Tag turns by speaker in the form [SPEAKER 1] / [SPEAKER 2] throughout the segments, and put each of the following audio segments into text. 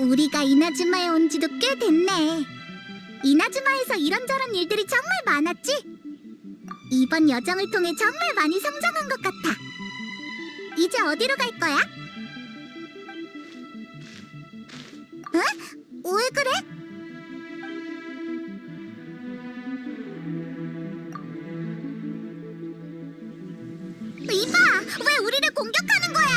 [SPEAKER 1] 우리가 이나즈마에 온 지도 꽤 됐네. 이나즈마에서 이런저런 일들이 정말 많았지? 이번 여정을 통해 정말 많이 성장한 것 같아. 이제 어디로 갈 거야? 응? 왜 그래? 이봐! 왜 우리를 공격하는 거야?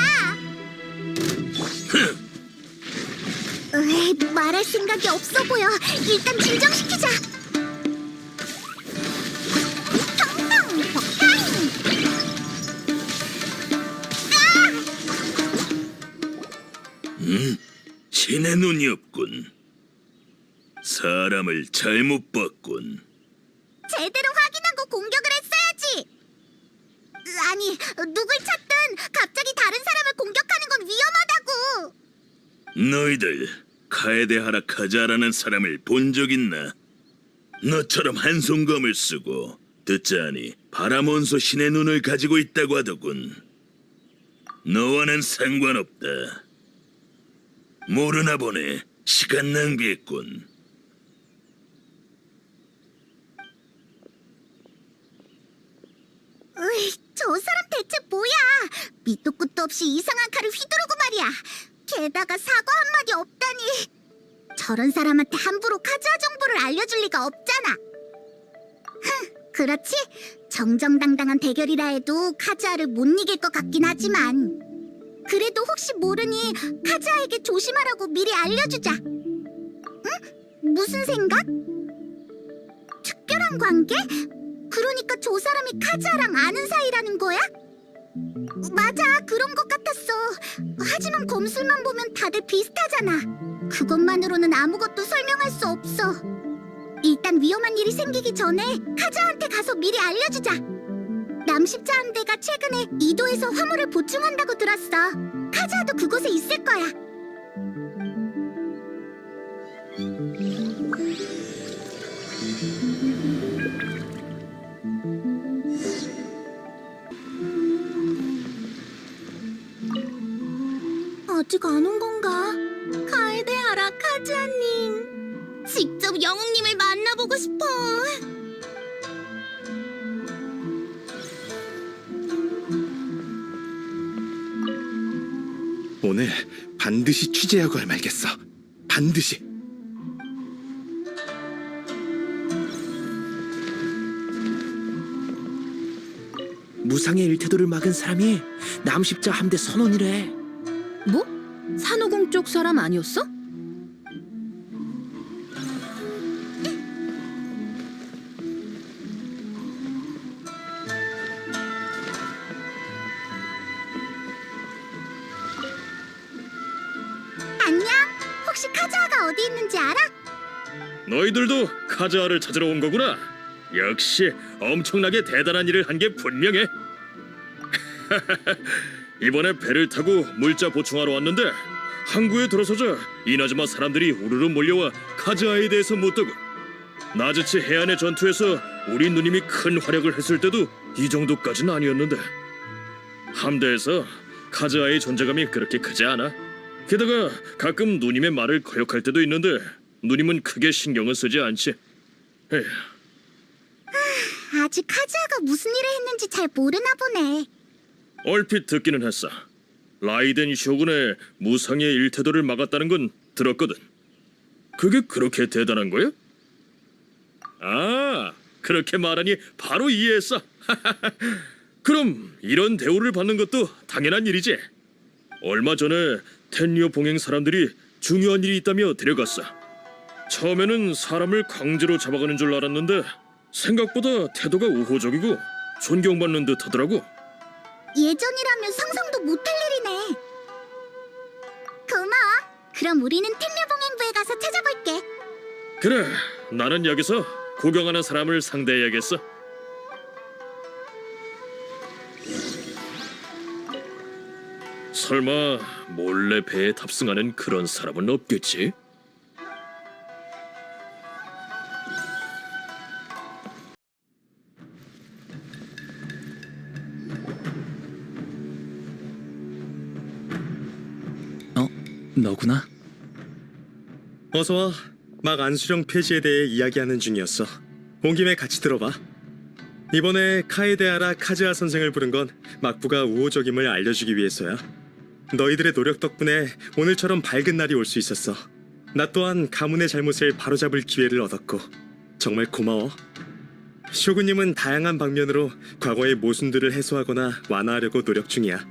[SPEAKER 1] 말할 생각이 없어 보여. 일단 진정시키자. 텅텅 폭탄!
[SPEAKER 2] 신의 눈이 없군. 사람을 잘못 봤군.
[SPEAKER 1] 제대로 확인하고 공격을 했어야지. 아니, 누굴 찾든 갑자기 다른 사람을 공격하는 건 위험하다고.
[SPEAKER 2] 너희들 카에데하라 카자라는 사람을 본 적 있나? 너처럼 한손검을 쓰고 듣자하니 바라몬소 신의 눈을 가지고 있다고 하더군. 너와는 상관없다. 모르나 보네. 시간 낭비했군.
[SPEAKER 1] 저 사람 대체 뭐야? 밑도 끝도 없이 이상한 칼을 휘두르고 말이야. 게다가 사과 한마디 없다니. 저런 사람한테 함부로 카즈아 정보를 알려줄 리가 없잖아. 그렇지? 정정당당한 대결이라 해도 카즈아를 못 이길 것 같긴 하지만 그래도 혹시 모르니 카즈아에게 조심하라고 미리 알려주자. 응? 무슨 생각? 특별한 관계? 그러니까 저 사람이 카즈아랑 아는 사이라는 거야? 맞아, 그런 것 같았어. 하지만 검술만 보면 다들 비슷하잖아. 그것만으로는 아무것도 설명할 수 없어. 일단 위험한 일이 생기기 전에 카즈아한테 가서 미리 알려주자. 남십자 함대가 최근에 이도에서 화물을 보충한다고 들었어. 카즈아도 그곳에 있을 거야. 아직 안 온 건가? 카에데하라 카즈아님. 직접 영웅님을 만나보고 싶어.
[SPEAKER 3] 오늘 반드시 취재하고 할 말겠어. 반드시.
[SPEAKER 4] 무상의 일태도를 막은 사람이 남십자 함대 선원이래.
[SPEAKER 5] 뭐? 산호궁 쪽 사람 아니었어?
[SPEAKER 1] 안녕. 혹시 카즈아가 어디 있는지 알아?
[SPEAKER 2] 너희들도 카자아를 찾으러 온 거구나. 역시 엄청나게 대단한 일을 한 게 분명해. 이번에 배를 타고 물자 보충하러 왔는데 항구에 들어서자 이나즈마 사람들이 우르르 몰려와 카즈아에 대해서 묻더군. 나즈치 해안의 전투에서 우리 누님이 큰 활약을 했을 때도 이 정도까지는 아니었는데 함대에서 카즈아의 존재감이 그렇게 크지 않아. 게다가 가끔 누님의 말을 거역할 때도 있는데 누님은 크게 신경은 쓰지 않지. 에휴.
[SPEAKER 1] 아직 카즈아가 무슨 일을 했는지 잘 모르나 보네.
[SPEAKER 2] 얼핏 듣기는 했어. 라이덴 쇼군의 무상의 일태도를 막았다는 건 들었거든. 그게 그렇게 대단한 거야? 아, 그렇게 말하니 바로 이해했어. 그럼 이런 대우를 받는 것도 당연한 일이지. 얼마 전에 텐리오 봉행 사람들이 중요한 일이 있다며 데려갔어. 처음에는 사람을 강제로 잡아가는 줄 알았는데 생각보다 태도가 우호적이고 존경받는 듯 하더라고.
[SPEAKER 1] 예전이라면 상상도 못할 일이네. 고마워. 그럼 우리는 텔레봉행부에 가서 찾아볼게.
[SPEAKER 2] 그래, 나는 여기서 구경하는 사람을 상대해야겠어. 설마 몰래 배에 탑승하는 그런 사람은 없겠지?
[SPEAKER 4] 너구나?
[SPEAKER 6] 어서 와. 막 안수령 폐지에 대해 이야기하는 중이었어. 온 김에 같이 들어봐. 이번에 카에데아라 카즈아 선생을 부른 건 막부가 우호적임을 알려주기 위해서야. 너희들의 노력 덕분에 오늘처럼 밝은 날이 올 수 있었어. 나 또한 가문의 잘못을 바로잡을 기회를 얻었고 정말 고마워. 쇼군님은 다양한 방면으로 과거의 모순들을 해소하거나 완화하려고 노력 중이야.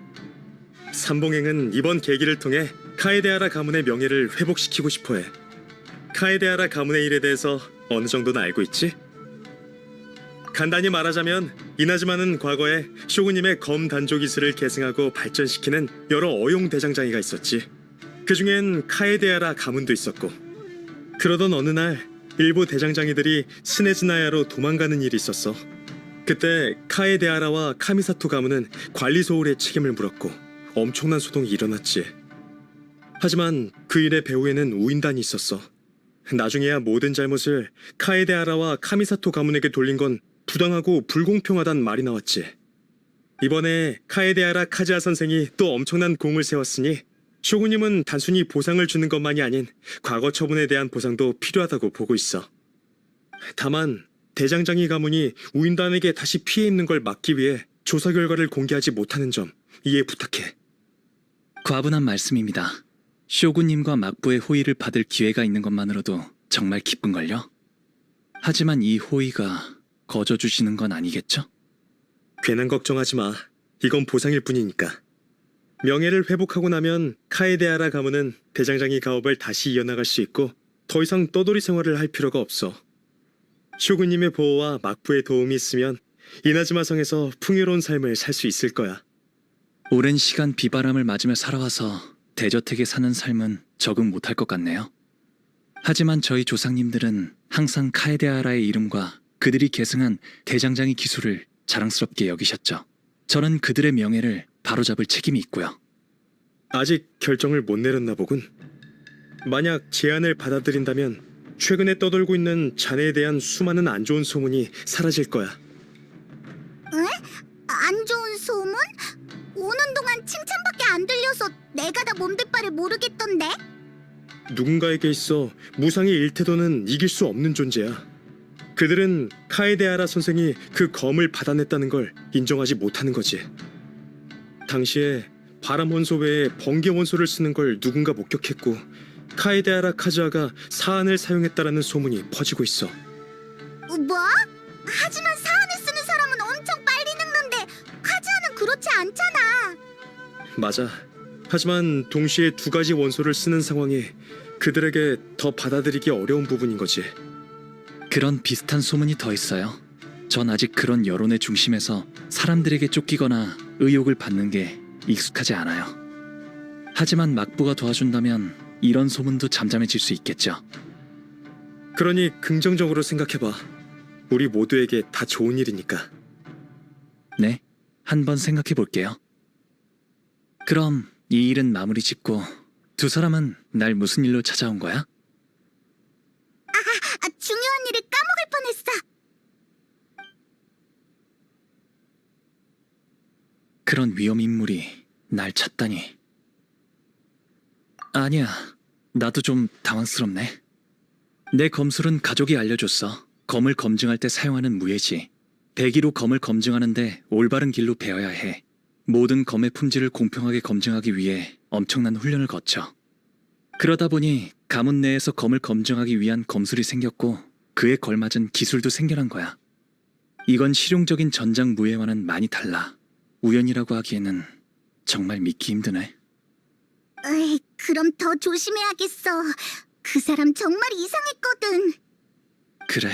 [SPEAKER 6] 삼봉행은 이번 계기를 통해 카에데아라 가문의 명예를 회복시키고 싶어해. 카에데아라 가문의 일에 대해서 어느 정도는 알고 있지? 간단히 말하자면 이나즈마는 과거에 쇼군님의 검 단조 기술을 계승하고 발전시키는 여러 어용 대장장이가 있었지. 그중엔 카에데아라 가문도 있었고. 그러던 어느 날 일부 대장장이들이 스네즈나야로 도망가는 일이 있었어. 그때 카에데아라와 카미사토 가문은 관리 소홀의 책임을 물었고 엄청난 소동이 일어났지. 하지만 그 일의 배후에는 우인단이 있었어. 나중에야 모든 잘못을 카에데아라와 카미사토 가문에게 돌린 건 부당하고 불공평하단 말이 나왔지. 이번에 카에데아라 카즈아 선생이 또 엄청난 공을 세웠으니 쇼군님은 단순히 보상을 주는 것만이 아닌 과거 처분에 대한 보상도 필요하다고 보고 있어. 다만 대장장이 가문이 우인단에게 다시 피해 입는 걸 막기 위해 조사 결과를 공개하지 못하는 점 이해 부탁해.
[SPEAKER 7] 과분한 말씀입니다. 쇼군님과 막부의 호의를 받을 기회가 있는 것만으로도 정말 기쁜걸요. 하지만 이 호의가 거저 주시는 건 아니겠죠?
[SPEAKER 6] 괜한 걱정하지 마. 이건 보상일 뿐이니까. 명예를 회복하고 나면 카에데아라 가문은 대장장이 가업을 다시 이어나갈 수 있고 더 이상 떠돌이 생활을 할 필요가 없어. 쇼군님의 보호와 막부의 도움이 있으면 이나즈마 성에서 풍요로운 삶을 살 수 있을 거야.
[SPEAKER 7] 오랜 시간 비바람을 맞으며 살아와서 대저택에 사는 삶은 적응 못할 것 같네요. 하지만 저희 조상님들은 항상 카에데아라의 이름과 그들이 계승한 대장장이 기술을 자랑스럽게 여기셨죠. 저는 그들의 명예를 바로잡을 책임이 있고요.
[SPEAKER 6] 아직 결정을 못 내렸나 보군. 만약 제안을 받아들인다면 최근에 떠돌고 있는 자네에 대한 수많은 안 좋은 소문이 사라질 거야.
[SPEAKER 1] 안 좋은 소문? 오는 동안 칭찬밖에 안 들려서 내가 다 몸둘 바를 모르겠던데?
[SPEAKER 6] 누군가에게 있어 무상의 일태도는 이길 수 없는 존재야. 그들은 카에데아라 선생이 그 검을 받아냈다는 걸 인정하지 못하는 거지. 당시에 바람 원소 외에 번개 원소를 쓰는 걸 누군가 목격했고 카에데아라 카즈아가 사안을 사용했다라는 소문이 퍼지고 있어.
[SPEAKER 1] 뭐? 하지만 사안을 쓰는 사람은 엄청 빨리 늙는데 카즈아는 그렇지 않잖아.
[SPEAKER 6] 맞아. 하지만 동시에 두 가지 원소를 쓰는 상황이 그들에게 더 받아들이기 어려운 부분인 거지.
[SPEAKER 7] 그런 비슷한 소문이 더 있어요. 전 아직 그런 여론의 중심에서 사람들에게 쫓기거나 의욕을 받는 게 익숙하지 않아요. 하지만 막부가 도와준다면 이런 소문도 잠잠해질 수 있겠죠.
[SPEAKER 6] 그러니 긍정적으로 생각해봐. 우리 모두에게 다 좋은 일이니까.
[SPEAKER 7] 네, 한번 생각해 볼게요. 그럼 이 일은 마무리 짓고 두 사람은 날 무슨 일로 찾아온 거야?
[SPEAKER 1] 중요한 일을 까먹을 뻔했어.
[SPEAKER 7] 그런 위험인물이 날 찾다니. 아니야, 나도 좀 당황스럽네. 내 검술은 가족이 알려줬어. 검을 검증할 때 사용하는 무예지. 배기로 검을 검증하는데 올바른 길로 배워야 해. 모든 검의 품질을 공평하게 검증하기 위해 엄청난 훈련을 거쳐. 그러다 보니 가문 내에서 검을 검증하기 위한 검술이 생겼고 그에 걸맞은 기술도 생겨난 거야. 이건 실용적인 전장무예와는 많이 달라. 우연이라고 하기에는 정말 믿기 힘드네.
[SPEAKER 1] 에이, 그럼 더 조심해야겠어. 그 사람 정말 이상했거든.
[SPEAKER 7] 그래,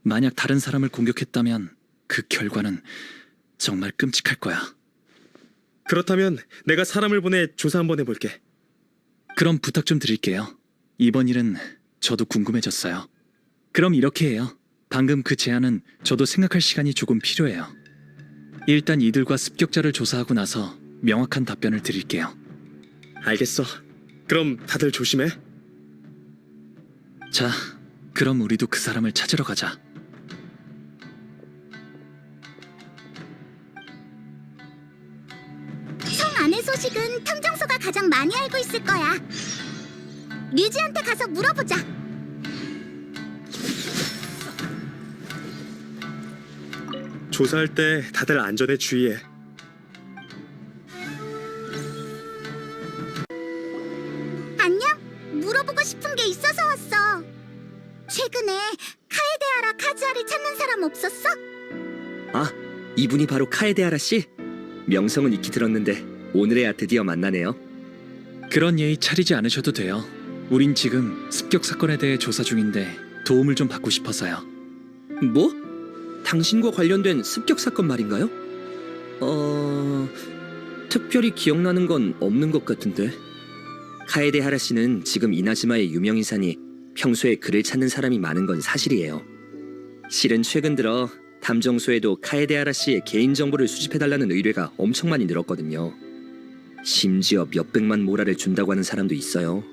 [SPEAKER 7] 만약 다른 사람을 공격했다면 그 결과는 정말 끔찍할 거야.
[SPEAKER 6] 그렇다면 내가 사람을 보내 조사 한번 해볼게.
[SPEAKER 7] 그럼 부탁 좀 드릴게요. 이번 일은 저도 궁금해졌어요. 그럼 이렇게 해요. 방금 그 제안은 저도 생각할 시간이 조금 필요해요. 일단 이들과 습격자를 조사하고 나서 명확한 답변을 드릴게요.
[SPEAKER 6] 알겠어. 그럼 다들 조심해.
[SPEAKER 7] 자, 그럼 우리도 그 사람을 찾으러 가자.
[SPEAKER 1] 성 안의 소식은 탐정소가 가장 많이 알고 있을 거야. 류지한테 가서 물어보자.
[SPEAKER 6] 조사할 때 다들 안전에 주의해.
[SPEAKER 1] 안녕? 물어보고 싶은 게 있어서 왔어. 최근에 카에데아라 카즈아를 찾는 사람 없었어?
[SPEAKER 8] 아, 이분이 바로 카에데아라 씨? 명성은 익히 들었는데 오늘에야 드디어 만나네요.
[SPEAKER 7] 그런 예의 차리지 않으셔도 돼요. 우린 지금 습격 사건에 대해 조사 중인데 도움을 좀 받고 싶어서요.
[SPEAKER 8] 뭐? 당신과 관련된 습격 사건 말인가요? 특별히 기억나는 건 없는 것 같은데. 카에데하라 씨는 지금 이나즈마의 유명인사니 평소에 그를 찾는 사람이 많은 건 사실이에요. 실은 최근 들어 탐정소에도 카에데하라 씨의 개인정보를 수집해달라는 의뢰가 엄청 많이 늘었거든요. 심지어 몇백만 모라를 준다고 하는 사람도 있어요.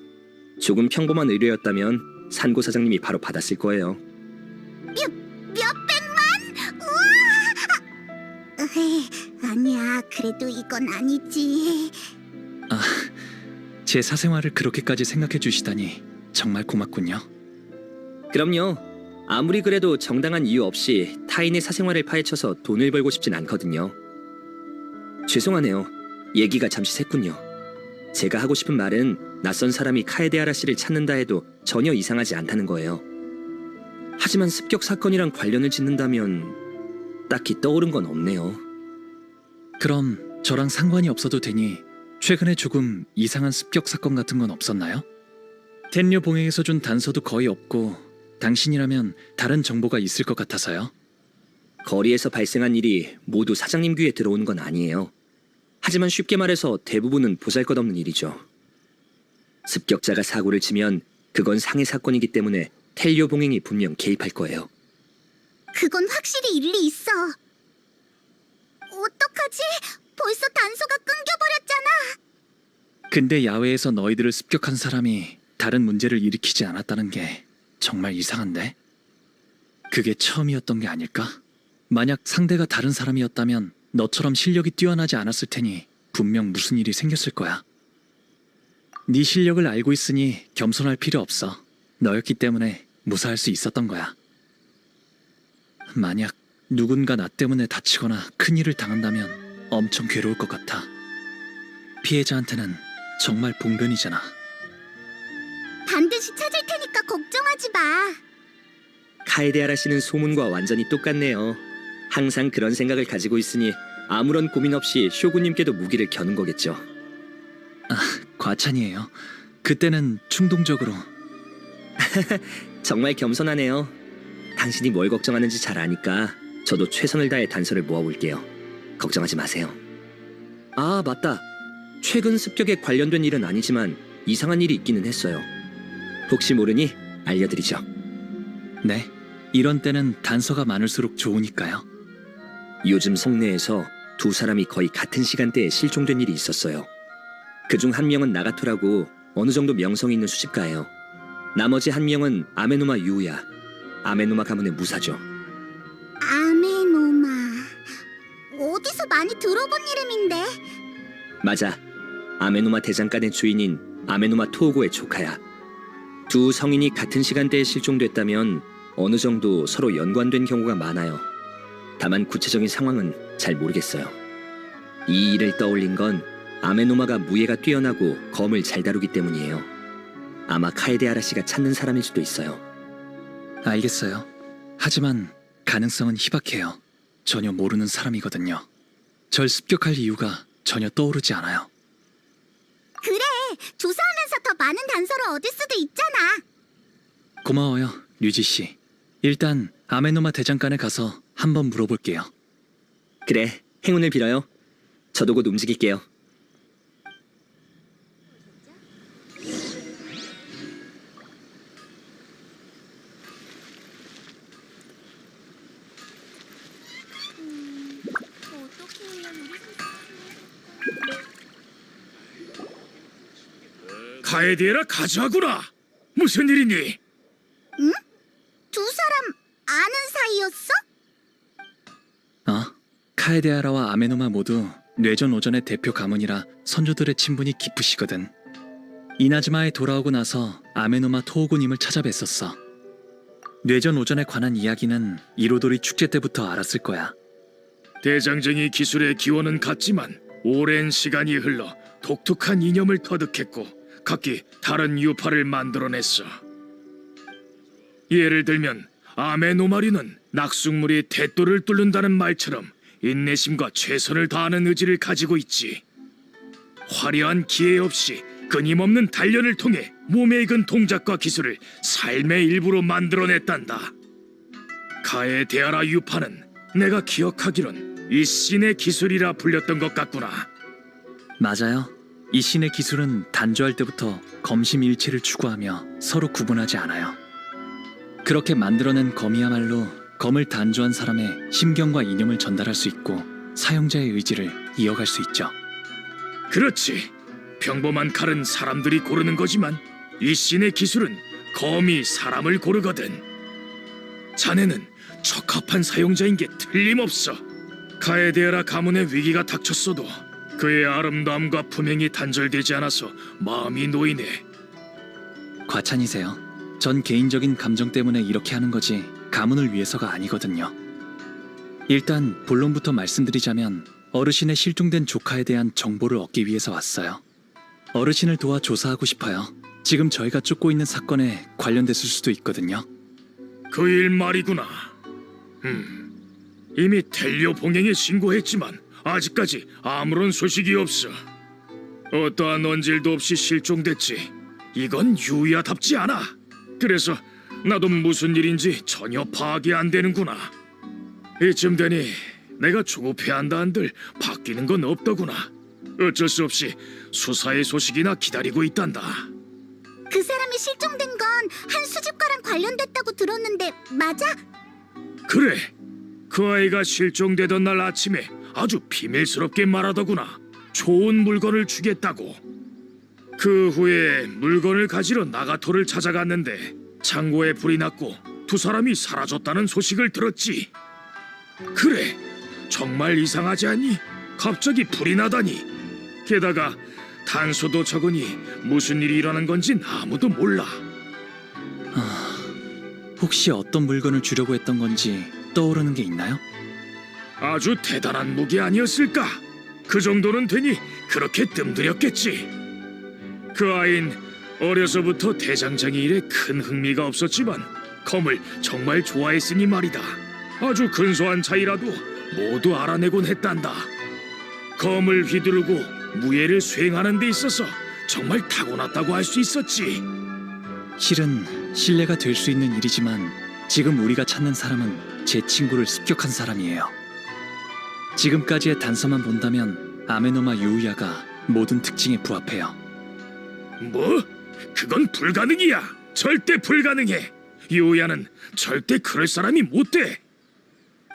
[SPEAKER 8] 조금 평범한 의뢰였다면 산고 사장님이 바로 받았을 거예요.
[SPEAKER 1] 몇백만? 우와! 아니야, 그래도 이건 아니지.
[SPEAKER 7] 제 사생활을 그렇게까지 생각해 주시다니 정말 고맙군요.
[SPEAKER 8] 그럼요. 아무리 그래도 정당한 이유 없이 타인의 사생활을 파헤쳐서 돈을 벌고 싶진 않거든요. 죄송하네요. 얘기가 잠시 샜군요. 제가 하고 싶은 말은 낯선 사람이 카에데아라 씨를 찾는다 해도 전혀 이상하지 않다는 거예요. 하지만 습격 사건이랑 관련을 짓는다면 딱히 떠오른 건 없네요.
[SPEAKER 7] 그럼 저랑 상관이 없어도 되니 최근에 조금 이상한 습격 사건 같은 건 없었나요? 텐류 봉행에서 준 단서도 거의 없고 당신이라면 다른 정보가 있을 것 같아서요.
[SPEAKER 8] 거리에서 발생한 일이 모두 사장님 귀에 들어오는 건 아니에요. 하지만 쉽게 말해서 대부분은 보잘것없는 일이죠. 습격자가 사고를 치면 그건 상해 사건이기 때문에 텔리오 봉행이 분명 개입할 거예요.
[SPEAKER 1] 그건 확실히 일리 있어. 어떡하지? 벌써 단서가 끊겨버렸잖아.
[SPEAKER 7] 근데 야외에서 너희들을 습격한 사람이 다른 문제를 일으키지 않았다는 게 정말 이상한데? 그게 처음이었던 게 아닐까? 만약 상대가 다른 사람이었다면 너처럼 실력이 뛰어나지 않았을 테니 분명 무슨 일이 생겼을 거야. 네 실력을 알고 있으니 겸손할 필요 없어. 너였기 때문에 무사할 수 있었던 거야. 만약 누군가 나 때문에 다치거나 큰일을 당한다면 엄청 괴로울 것 같아. 피해자한테는 정말 봉변이잖아.
[SPEAKER 1] 반드시 찾을 테니까 걱정하지 마.
[SPEAKER 8] 카에데아라 씨는 소문과 완전히 똑같네요. 항상 그런 생각을 가지고 있으니 아무런 고민 없이 쇼군님께도 무기를 겨눈 거겠죠.
[SPEAKER 7] 과찬이에요. 그때는 충동적으로.
[SPEAKER 8] 정말 겸손하네요. 당신이 뭘 걱정하는지 잘 아니까 저도 최선을 다해 단서를 모아볼게요. 걱정하지 마세요. 아, 맞다. 최근 습격에 관련된 일은 아니지만 이상한 일이 있기는 했어요. 혹시 모르니 알려드리죠.
[SPEAKER 7] 네, 이런 때는 단서가 많을수록 좋으니까요.
[SPEAKER 8] 요즘 성내에서 두 사람이 거의 같은 시간대에 실종된 일이 있었어요. 그중 한 명은 나가토라고 어느 정도 명성이 있는 수집가예요. 나머지 한 명은 아메노마 유우야. 아메노마 가문의 무사죠.
[SPEAKER 1] 아메노마. 어디서 많이 들어본 이름인데?
[SPEAKER 8] 맞아. 아메노마 대장간의 주인인 아메노마 토오고의 조카야. 두 성인이 같은 시간대에 실종됐다면 어느 정도 서로 연관된 경우가 많아요. 다만 구체적인 상황은 잘 모르겠어요. 이 일을 떠올린 건 아메노마가 무예가 뛰어나고 검을 잘 다루기 때문이에요. 아마 카에데아라 씨가 찾는 사람일 수도 있어요.
[SPEAKER 7] 알겠어요. 하지만 가능성은 희박해요. 전혀 모르는 사람이거든요. 절 습격할 이유가 전혀 떠오르지 않아요.
[SPEAKER 1] 그래, 조사하면서 더 많은 단서를 얻을 수도 있잖아.
[SPEAKER 7] 고마워요, 류지 씨. 일단 아메노마 대장간에 가서 한번 물어볼게요.
[SPEAKER 8] 그래, 행운을 빌어요. 저도 곧 움직일게요.
[SPEAKER 2] 카에데아라 카즈아구나. 무슨 일이니?
[SPEAKER 1] 두 사람 아는 사이였어?
[SPEAKER 7] 카에데아라와 아메노마 모두 뇌전 오전의 대표 가문이라 선조들의 친분이 깊으시거든. 이나즈마에 돌아오고 나서 아메노마 토호고님을 찾아뵀었어. 뇌전 오전에 관한 이야기는 이로도리 축제 때부터 알았을 거야.
[SPEAKER 2] 대장쟁이 기술의 기원은 같지만 오랜 시간이 흘러 독특한 이념을 터득했고 각기 다른 유파를 만들어냈어. 예를 들면 아메노마류는 낙숙물이 대도를 뚫는다는 말처럼 인내심과 최선을 다하는 의지를 가지고 있지. 화려한 기회 없이 끊임없는 단련을 통해 몸에 익은 동작과 기술을 삶의 일부로 만들어냈단다. 카에데아라 유파는 내가 기억하기론 이 신의 기술이라 불렸던 것 같구나.
[SPEAKER 7] 맞아요. 이 신의 기술은 단조할 때부터 검심일치를 추구하며 서로 구분하지 않아요. 그렇게 만들어낸 검이야말로 검을 단조한 사람의 심경과 이념을 전달할 수 있고 사용자의 의지를 이어갈 수 있죠.
[SPEAKER 2] 그렇지. 평범한 칼은 사람들이 고르는 거지만 이 신의 기술은 검이 사람을 고르거든. 자네는 적합한 사용자인 게 틀림없어. 카에데아라 가문의 위기가 닥쳤어도 그의 아름다움과 품행이 단절되지 않아서 마음이 놓이네.
[SPEAKER 7] 과찬이세요. 전 개인적인 감정 때문에 이렇게 하는 거지 가문을 위해서가 아니거든요. 일단 본론부터 말씀드리자면 어르신의 실종된 조카에 대한 정보를 얻기 위해서 왔어요. 어르신을 도와 조사하고 싶어요. 지금 저희가 쫓고 있는 사건에 관련됐을 수도 있거든요.
[SPEAKER 2] 그 일 말이구나. 이미 텔리오 봉행에 신고했지만 아직까지 아무런 소식이 없어. 어떠한 언질도 없이 실종됐지. 이건 유야답지 않아. 그래서 나도 무슨 일인지 전혀 파악이 안 되는구나. 이쯤 되니 내가 조급해야 한다 한들 바뀌는 건 없더구나. 어쩔 수 없이 수사의 소식이나 기다리고 있단다.
[SPEAKER 1] 그 사람이 실종된 건 한 수집과랑 관련됐다고 들었는데 맞아?
[SPEAKER 2] 그래, 그 아이가 실종되던 날 아침에 아주 비밀스럽게 말하더구나. 좋은 물건을 주겠다고. 그 후에 물건을 가지러 나가토를 찾아갔는데 창고에 불이 났고 두 사람이 사라졌다는 소식을 들었지. 그래, 정말 이상하지 않니? 갑자기 불이 나다니. 게다가 단서도 적으니 무슨 일이 일어난 건진 아무도 몰라.
[SPEAKER 7] 혹시 어떤 물건을 주려고 했던 건지 떠오르는 게 있나요?
[SPEAKER 2] 아주 대단한 무기 아니었을까? 그 정도는 되니 그렇게 뜸들였겠지. 그 아인 어려서부터 대장장이 일에 큰 흥미가 없었지만 검을 정말 좋아했으니 말이다. 아주 근소한 차이라도 모두 알아내곤 했단다. 검을 휘두르고 무예를 수행하는 데 있어서 정말 타고났다고 할 수 있었지.
[SPEAKER 7] 실은 신뢰가 될 수 있는 일이지만 지금 우리가 찾는 사람은 제 친구를 습격한 사람이에요. 지금까지의 단서만 본다면 아메노마 유우야가 모든 특징에 부합해요.
[SPEAKER 2] 뭐? 그건 불가능이야. 절대 불가능해. 유우야는 절대 그럴 사람이 못 돼.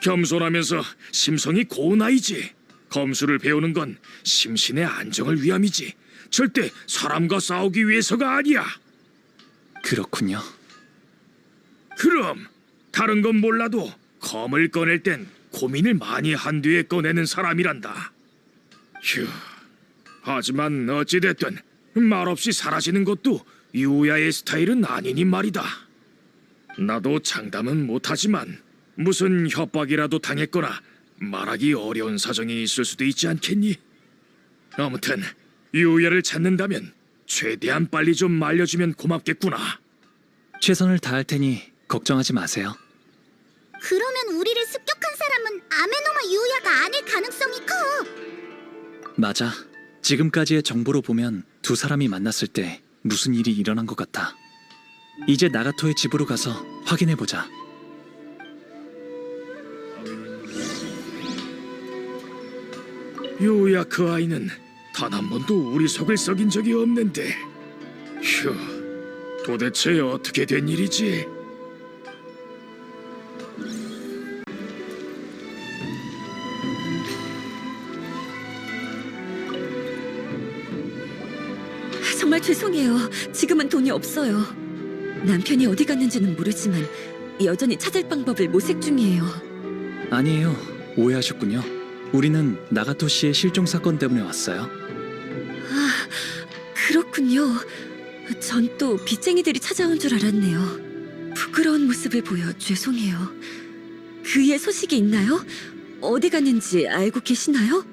[SPEAKER 2] 겸손하면서 심성이 고운 아이지. 검수를 배우는 건 심신의 안정을 위함이지 절대 사람과 싸우기 위해서가 아니야.
[SPEAKER 7] 그렇군요.
[SPEAKER 2] 그럼 다른 건 몰라도 검을 꺼낼 땐 고민을 많이 한 뒤에 꺼내는 사람이란다. 휴. 하지만 어찌됐든 말없이 사라지는 것도 유야의 스타일은 아니니 말이다. 나도 장담은 못하지만 무슨 협박이라도 당했거나 말하기 어려운 사정이 있을 수도 있지 않겠니? 아무튼 유야를 찾는다면 최대한 빨리 좀 알려주면 고맙겠구나.
[SPEAKER 7] 최선을 다할 테니 걱정하지 마세요.
[SPEAKER 1] 그러면 우리를 습격한 사람은 아메노마 유야가 아닐 가능성이 커.
[SPEAKER 7] 맞아. 지금까지의 정보로 보면 두 사람이 만났을 때 무슨 일이 일어난 것 같아. 이제 나가토의 집으로 가서 확인해보자.
[SPEAKER 2] 유야 그 아이는 단 한 번도 우리 속을 썩인 적이 없는데. 휴, 도대체 어떻게 된 일이지?
[SPEAKER 5] 정말 죄송해요. 지금은 돈이 없어요. 남편이 어디 갔는지는 모르지만 여전히 찾을 방법을 모색 중이에요.
[SPEAKER 7] 아니에요. 오해하셨군요. 우리는 나가토 씨의 실종 사건 때문에 왔어요.
[SPEAKER 5] 아, 그렇군요. 전 또 빚쟁이들이 찾아온 줄 알았네요. 부끄러운 모습을 보여 죄송해요. 그의 소식이 있나요? 어디 갔는지 알고 계시나요?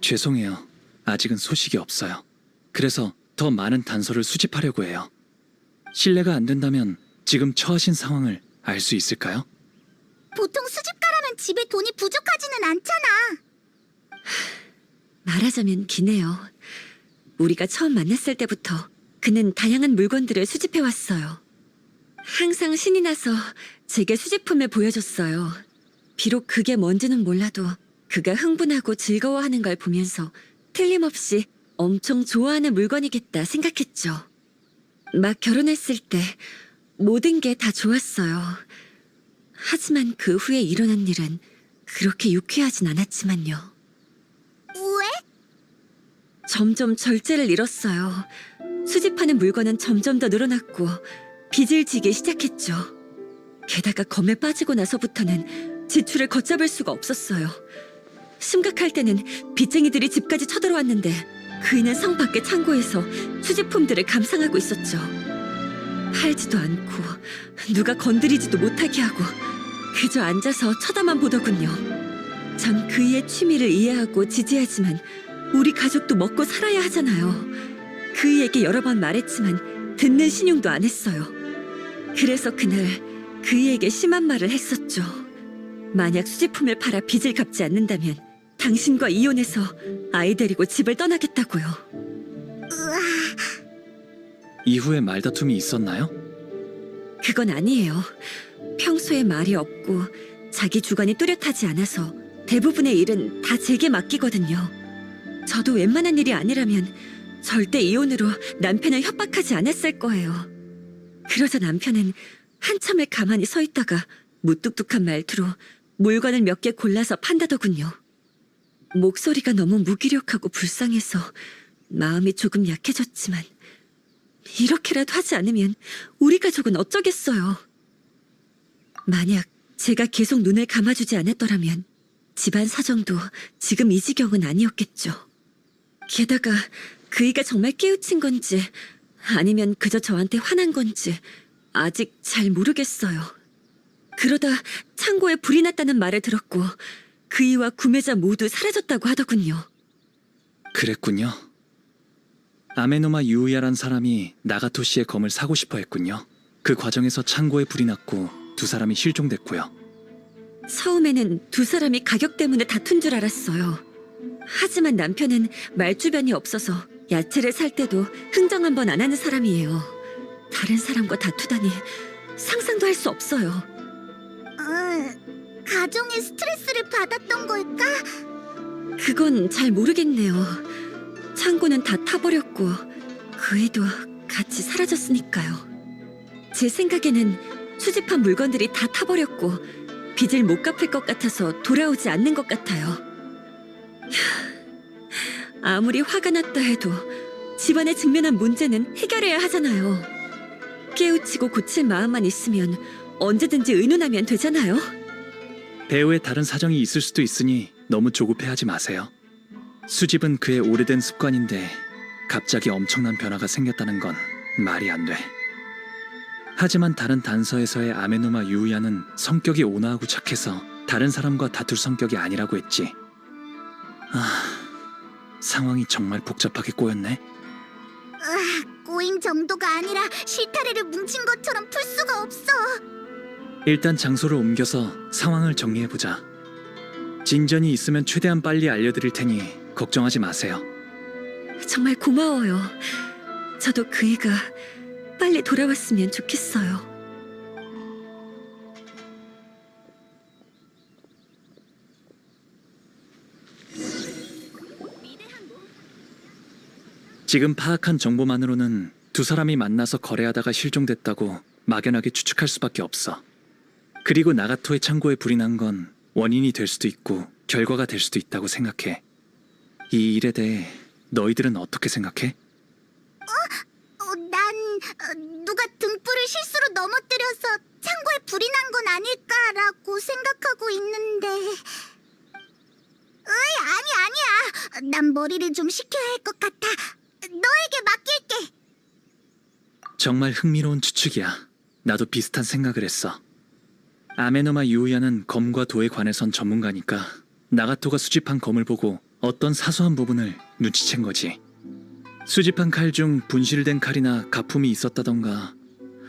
[SPEAKER 7] 죄송해요. 아직은 소식이 없어요. 그래서 더 많은 단서를 수집하려고 해요. 신뢰가 안 된다면 지금 처하신 상황을 알 수 있을까요?
[SPEAKER 1] 보통 수집가라면 집에 돈이 부족하지는 않잖아.
[SPEAKER 5] 말하자면 기네요. 우리가 처음 만났을 때부터 그는 다양한 물건들을 수집해왔어요. 항상 신이 나서 제게 수집품을 보여줬어요. 비록 그게 뭔지는 몰라도 그가 흥분하고 즐거워하는 걸 보면서 틀림없이 엄청 좋아하는 물건이겠다 생각했죠. 막 결혼했을 때 모든 게 다 좋았어요. 하지만 그 후에 일어난 일은 그렇게 유쾌하진 않았지만요.
[SPEAKER 1] 왜?
[SPEAKER 5] 점점 절제를 잃었어요. 수집하는 물건은 점점 더 늘어났고 빚을 지기 시작했죠. 게다가 검에 빠지고 나서부터는 지출을 걷잡을 수가 없었어요. 심각할 때는 빚쟁이들이 집까지 쳐들어왔는데 그이는 성 밖의 창고에서 수집품들을 감상하고 있었죠. 팔지도 않고 누가 건드리지도 못하게 하고 그저 앉아서 쳐다만 보더군요. 전 그이의 취미를 이해하고 지지하지만 우리 가족도 먹고 살아야 하잖아요. 그이에게 여러 번 말했지만 듣는 신용도 안 했어요. 그래서 그날 그이에게 심한 말을 했었죠. 만약 수집품을 팔아 빚을 갚지 않는다면 당신과 이혼해서 아이 데리고 집을 떠나겠다고요.
[SPEAKER 7] 이후에 말다툼이 있었나요?
[SPEAKER 5] 그건 아니에요. 평소에 말이 없고 자기 주관이 뚜렷하지 않아서 대부분의 일은 다 제게 맡기거든요. 저도 웬만한 일이 아니라면 절대 이혼으로 남편을 협박하지 않았을 거예요. 그러자 남편은 한참을 가만히 서 있다가 무뚝뚝한 말투로 물건을 몇 개 골라서 판다더군요. 목소리가 너무 무기력하고 불쌍해서 마음이 조금 약해졌지만 이렇게라도 하지 않으면 우리 가족은 어쩌겠어요. 만약 제가 계속 눈을 감아주지 않았더라면 집안 사정도 지금 이 지경은 아니었겠죠. 게다가 그이가 정말 깨우친 건지 아니면 그저 저한테 화난 건지 아직 잘 모르겠어요. 그러다 창고에 불이 났다는 말을 들었고 그이와 구매자 모두 사라졌다고 하더군요.
[SPEAKER 7] 그랬군요. 아메노마 유우야란 사람이 나가토 씨의 검을 사고 싶어 했군요. 그 과정에서 창고에 불이 났고 두 사람이 실종됐고요.
[SPEAKER 5] 처음에는 두 사람이 가격 때문에 다툰 줄 알았어요. 하지만 남편은 말주변이 없어서 야채를 살 때도 흥정 한 번 안 하는 사람이에요. 다른 사람과 다투다니 상상도 할 수 없어요.
[SPEAKER 1] 가정에 스트레스를 받았던 걸까?
[SPEAKER 5] 그건 잘 모르겠네요. 창고는 다 타버렸고 그 애도 같이 사라졌으니까요. 제 생각에는 수집한 물건들이 다 타버렸고 빚을 못 갚을 것 같아서 돌아오지 않는 것 같아요. 아무리 화가 났다 해도 집안에 직면한 문제는 해결해야 하잖아요. 깨우치고 고칠 마음만 있으면 언제든지 의논하면 되잖아요.
[SPEAKER 7] 배우의 다른 사정이 있을 수도 있으니 너무 조급해하지 마세요. 수집은 그의 오래된 습관인데 갑자기 엄청난 변화가 생겼다는 건 말이 안 돼. 하지만 다른 단서에서의 아메노마 유우야는 성격이 온화하고 착해서 다른 사람과 다툴 성격이 아니라고 했지. 상황이 정말 복잡하게 꼬였네.
[SPEAKER 1] 꼬인 정도가 아니라 실타래를 뭉친 것처럼 풀 수가 없어.
[SPEAKER 7] 일단 장소를 옮겨서 상황을 정리해보자. 진전이 있으면 최대한 빨리 알려드릴 테니 걱정하지 마세요.
[SPEAKER 5] 정말 고마워요. 저도 그 애가 빨리 돌아왔으면 좋겠어요.
[SPEAKER 7] 지금 파악한 정보만으로는 두 사람이 만나서 거래하다가 실종됐다고 막연하게 추측할 수밖에 없어. 그리고 나가토의 창고에 불이 난 건 원인이 될 수도 있고 결과가 될 수도 있다고 생각해. 이 일에 대해 너희들은 어떻게 생각해?
[SPEAKER 1] 난 누가 등불을 실수로 넘어뜨려서 창고에 불이 난 건 아닐까라고 생각하고 있는데. 아니야. 난 머리를 좀 식혀야 할 것 같아. 너에게 맡길게.
[SPEAKER 7] 정말 흥미로운 추측이야. 나도 비슷한 생각을 했어. 아메노마 유우야는 검과 도에 관해선 전문가니까 나가토가 수집한 검을 보고 어떤 사소한 부분을 눈치챈 거지. 수집한 칼 중 분실된 칼이나 가품이 있었다던가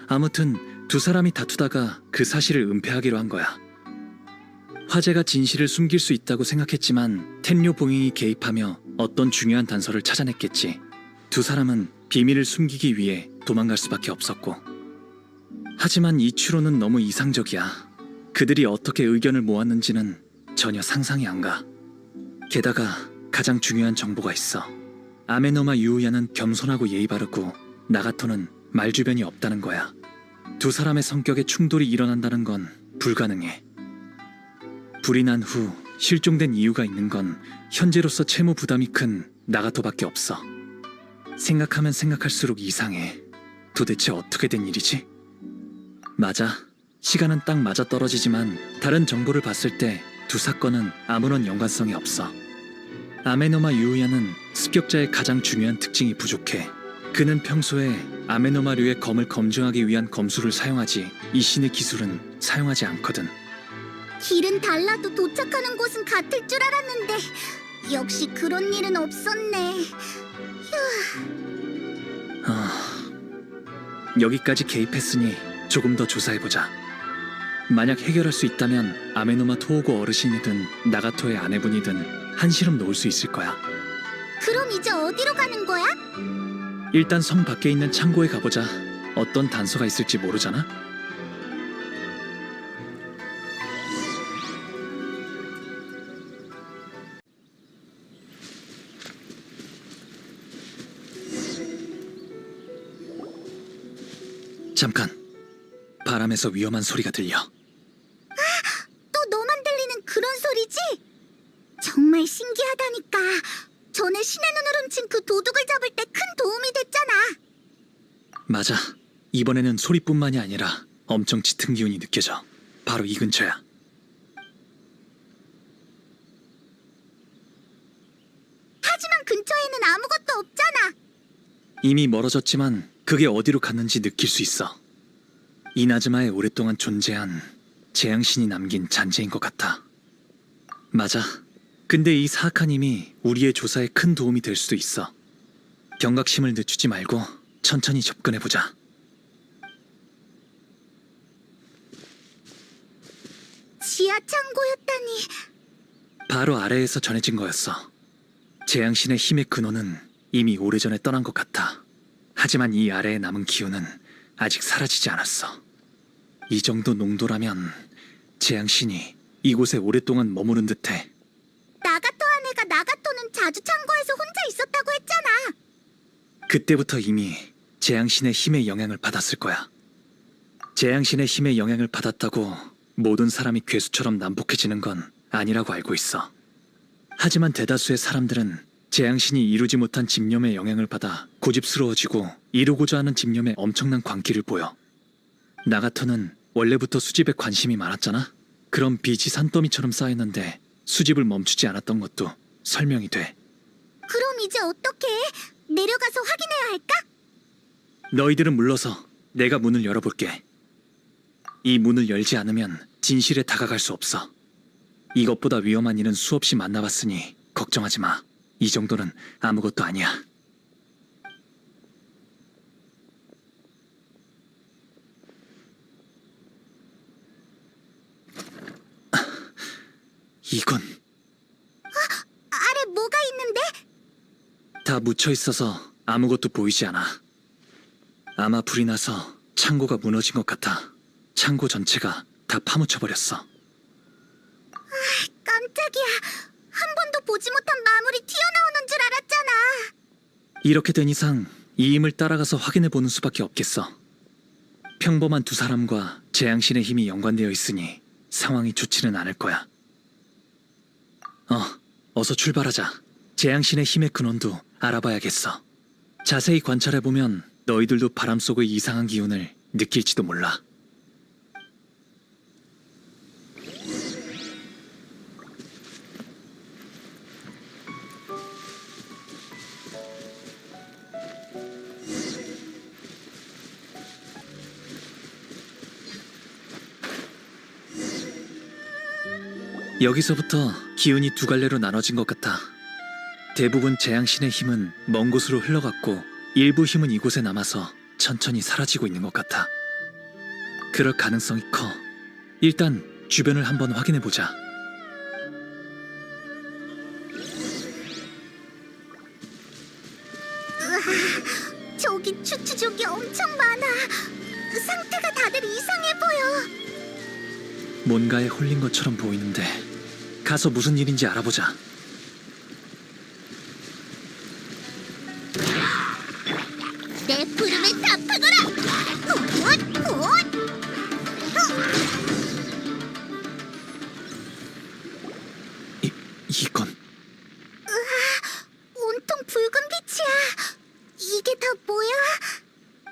[SPEAKER 7] 아무튼 두 사람이 다투다가 그 사실을 은폐하기로 한 거야. 화재가 진실을 숨길 수 있다고 생각했지만 텐료 봉행이 개입하며 어떤 중요한 단서를 찾아냈겠지. 두 사람은 비밀을 숨기기 위해 도망갈 수밖에 없었고. 하지만 이 추론은 너무 이상적이야. 그들이 어떻게 의견을 모았는지는 전혀 상상이 안 가. 게다가 가장 중요한 정보가 있어. 아메노마 유우야는 겸손하고 예의 바르고 나가토는 말주변이 없다는 거야. 두 사람의 성격에 충돌이 일어난다는 건 불가능해. 불이 난 후 실종된 이유가 있는 건 현재로서 채무 부담이 큰 나가토밖에 없어. 생각하면 생각할수록 이상해. 도대체 어떻게 된 일이지? 맞아. 시간은 딱 맞아 떨어지지만 다른 정보를 봤을 때 두 사건은 아무런 연관성이 없어. 아메노마 유우야는 습격자의 가장 중요한 특징이 부족해. 그는 평소에 아메노마류의 검을 검증하기 위한 검수를 사용하지 이 신의 기술은 사용하지 않거든.
[SPEAKER 1] 길은 달라도 도착하는 곳은 같을 줄 알았는데 역시 그런 일은 없었네.
[SPEAKER 7] 여기까지 개입했으니 조금 더 조사해보자. 만약 해결할 수 있다면 아메노마 토오고 어르신이든 나가토의 아내분이든 한시름 놓을 수 있을 거야.
[SPEAKER 1] 그럼 이제 어디로 가는 거야?
[SPEAKER 7] 일단 성 밖에 있는 창고에 가보자. 어떤 단서가 있을지 모르잖아? 잠깐. 바람에서 위험한 소리가 들려.
[SPEAKER 1] 또 너만 들리는 그런 소리지? 정말 신기하다니까. 전에 신의 눈을 훔친 그 도둑을 잡을 때 큰 도움이 됐잖아.
[SPEAKER 7] 맞아. 이번에는 소리뿐만이 아니라 엄청 짙은 기운이 느껴져. 바로 이 근처야.
[SPEAKER 1] 하지만 근처에는 아무것도 없잖아.
[SPEAKER 7] 이미 멀어졌지만 그게 어디로 갔는지 느낄 수 있어. 이나즈마에 오랫동안 존재한 재앙신이 남긴 잔재인 것 같아. 맞아. 근데 이 사악한 힘이 우리의 조사에 큰 도움이 될 수도 있어. 경각심을 늦추지 말고 천천히 접근해보자.
[SPEAKER 1] 지하 창고였다니.
[SPEAKER 7] 바로 아래에서 전해진 거였어. 재앙신의 힘의 근원은 이미 오래전에 떠난 것 같아. 하지만 이 아래에 남은 기운은 아직 사라지지 않았어. 이 정도 농도라면 재앙신이 이곳에 오랫동안 머무른 듯해.
[SPEAKER 1] 나가토 아내가 나가토는 자주 창고에서 혼자 있었다고 했잖아.
[SPEAKER 7] 그때부터 이미 재앙신의 힘의 영향을 받았을 거야. 재앙신의 힘의 영향을 받았다고 모든 사람이 괴수처럼 난폭해지는 건 아니라고 알고 있어. 하지만 대다수의 사람들은 재앙신이 이루지 못한 집념의 영향을 받아 고집스러워지고 이루고자 하는 집념에 엄청난 광기를 보여. 나가토는 원래부터 수집에 관심이 많았잖아. 그런 빚이 산더미처럼 쌓였는데 수집을 멈추지 않았던 것도 설명이 돼.
[SPEAKER 1] 그럼 이제 어떻게 해? 내려가서 확인해야 할까?
[SPEAKER 7] 너희들은 물러서 내가 문을 열어볼게. 이 문을 열지 않으면 진실에 다가갈 수 없어. 이것보다 위험한 일은 수없이 만나봤으니 걱정하지 마. 이 정도는 아무것도 아니야. 이건
[SPEAKER 1] 아래 뭐가 있는데?
[SPEAKER 7] 다 묻혀 있어서 아무것도 보이지 않아. 아마 불이 나서 창고가 무너진 것 같아. 창고 전체가 다 파묻혀버렸어.
[SPEAKER 1] 깜짝이야. 한 번도 보지 못한 마물이 튀어나오는 줄 알았잖아.
[SPEAKER 7] 이렇게 된 이상 이 힘을 따라가서 확인해보는 수밖에 없겠어. 평범한 두 사람과 재앙신의 힘이 연관되어 있으니 상황이 좋지는 않을 거야. 어서 출발하자. 재앙신의 힘의 근원도 알아봐야겠어. 자세히 관찰해보면 너희들도 바람 속의 이상한 기운을 느낄지도 몰라. 여기서부터 기운이 두 갈래로 나눠진 것 같아. 대부분 재앙신의 힘은 먼 곳으로 흘러갔고 일부 힘은 이곳에 남아서 천천히 사라지고 있는 것 같아. 그럴 가능성이 커. 일단 주변을 한번 확인해보자.
[SPEAKER 1] 저기 추추족이 엄청 많아. 상태가 다들 이상해 보여.
[SPEAKER 7] 뭔가에 홀린 것처럼 보이는데 가서 무슨 일인지 알아보자.
[SPEAKER 1] 내 부름을 답하거라.
[SPEAKER 7] 이건
[SPEAKER 1] 온통 붉은 빛이야. 이게 다 뭐야?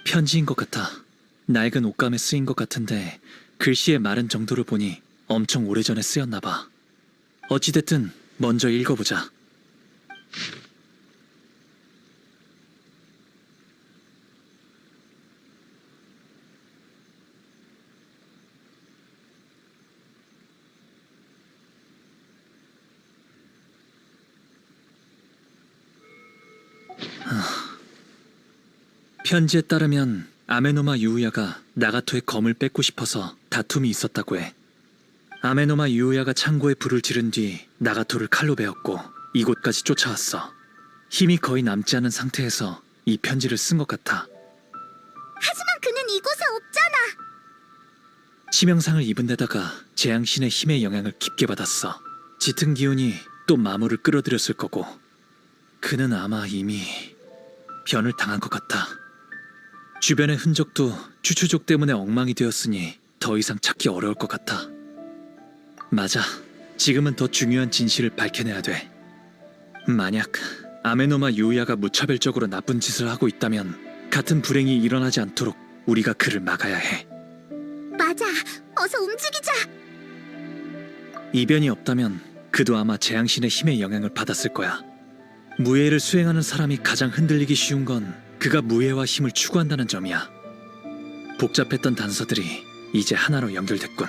[SPEAKER 7] 편지인 것 같아. 낡은 옷감에 쓰인 것 같은데 글씨의 마른 정도를 보니 엄청 오래전에 쓰였나 봐. 어찌됐든 먼저 읽어보자. 편지에 따르면 아메노마 유우야가 나가토의 검을 뺏고 싶어서 다툼이 있었다고 해. 아메노마 유우야가 창고에 불을 지른 뒤 나가토를 칼로 베었고 이곳까지 쫓아왔어. 힘이 거의 남지 않은 상태에서 이 편지를 쓴 것 같아.
[SPEAKER 1] 하지만 그는 이곳에 없잖아.
[SPEAKER 7] 치명상을 입은 데다가 재앙신의 힘의 영향을 깊게 받았어. 짙은 기운이 또 마모를 끌어들였을 거고 그는 아마 이미 변을 당한 것 같아. 주변의 흔적도 추추족 때문에 엉망이 되었으니 더 이상 찾기 어려울 것 같아. 맞아. 지금은 더 중요한 진실을 밝혀내야 돼. 만약 아메노마 유우야가 무차별적으로 나쁜 짓을 하고 있다면 같은 불행이 일어나지 않도록 우리가 그를 막아야 해.
[SPEAKER 1] 맞아. 어서 움직이자.
[SPEAKER 7] 이변이 없다면 그도 아마 재앙신의 힘의 영향을 받았을 거야. 무예를 수행하는 사람이 가장 흔들리기 쉬운 건 그가 무예와 힘을 추구한다는 점이야. 복잡했던 단서들이 이제 하나로 연결됐군.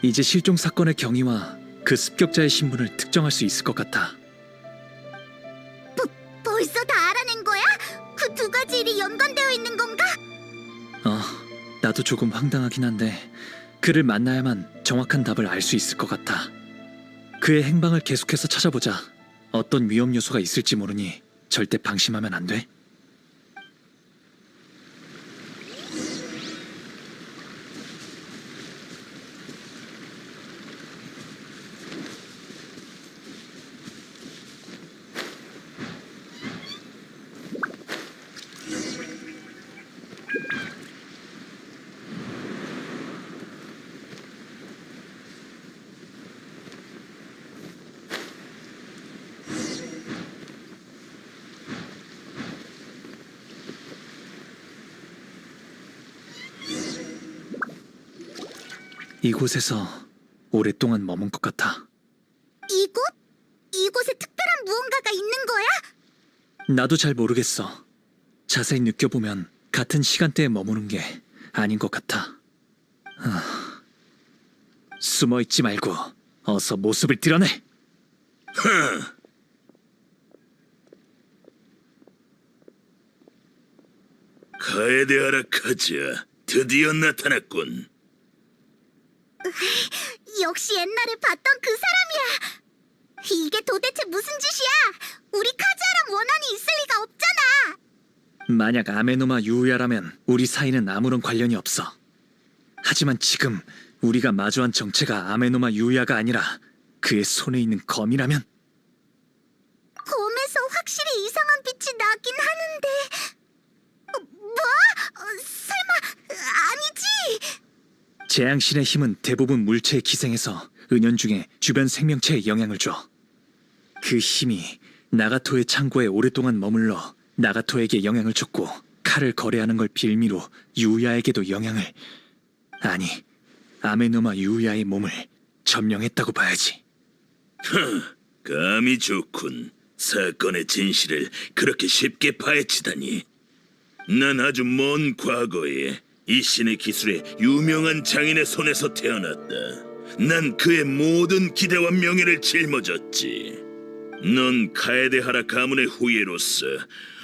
[SPEAKER 7] 이제 실종 사건의 경위와 그 습격자의 신분을 특정할 수 있을 것 같아.
[SPEAKER 1] 벌써 다 알아낸 거야? 그 두 가지 일이 연관되어 있는 건가?
[SPEAKER 7] 나도 조금 황당하긴 한데 그를 만나야만 정확한 답을 알 수 있을 것 같아. 그의 행방을 계속해서 찾아보자. 어떤 위험 요소가 있을지 모르니 절대 방심하면 안 돼. 이곳에서 오랫동안 머문 것 같아.
[SPEAKER 1] 이곳? 이곳에 특별한 무언가가 있는 거야?
[SPEAKER 7] 나도 잘 모르겠어. 자세히 느껴보면 같은 시간대에 머무는 게 아닌 것 같아. 숨어있지 말고 어서 모습을 드러내!
[SPEAKER 2] 카에데하라 카즈야, 드디어 나타났군.
[SPEAKER 1] 역시 옛날에 봤던 그 사람이야. 이게 도대체 무슨 짓이야? 우리 카즈아랑 원한이 있을 리가 없잖아.
[SPEAKER 7] 만약 아메노마 유우야라면 우리 사이는 아무런 관련이 없어. 하지만 지금 우리가 마주한 정체가 아메노마 유우야가 아니라 그의 손에 있는 검이라면?
[SPEAKER 1] 검에서 확실히 이상한 빛이 나긴 하는데 뭐? 설마 아니지?
[SPEAKER 7] 재앙신의 힘은 대부분 물체에 기생해서 은연중에 주변 생명체에 영향을 줘. 그 힘이 나가토의 창고에 오랫동안 머물러 나가토에게 영향을 줬고 칼을 거래하는 걸 빌미로 유우야에게도 영향을... 아니, 아메노마 유우야의 몸을 점령했다고 봐야지.
[SPEAKER 2] 감이 좋군. 사건의 진실을 그렇게 쉽게 파헤치다니. 난 아주 먼 과거에 이 신의 기술에 유명한 장인의 손에서 태어났다.
[SPEAKER 9] 난 그의 모든 기대와 명예를 짊어졌지. 넌 카에데하라 가문의 후예로서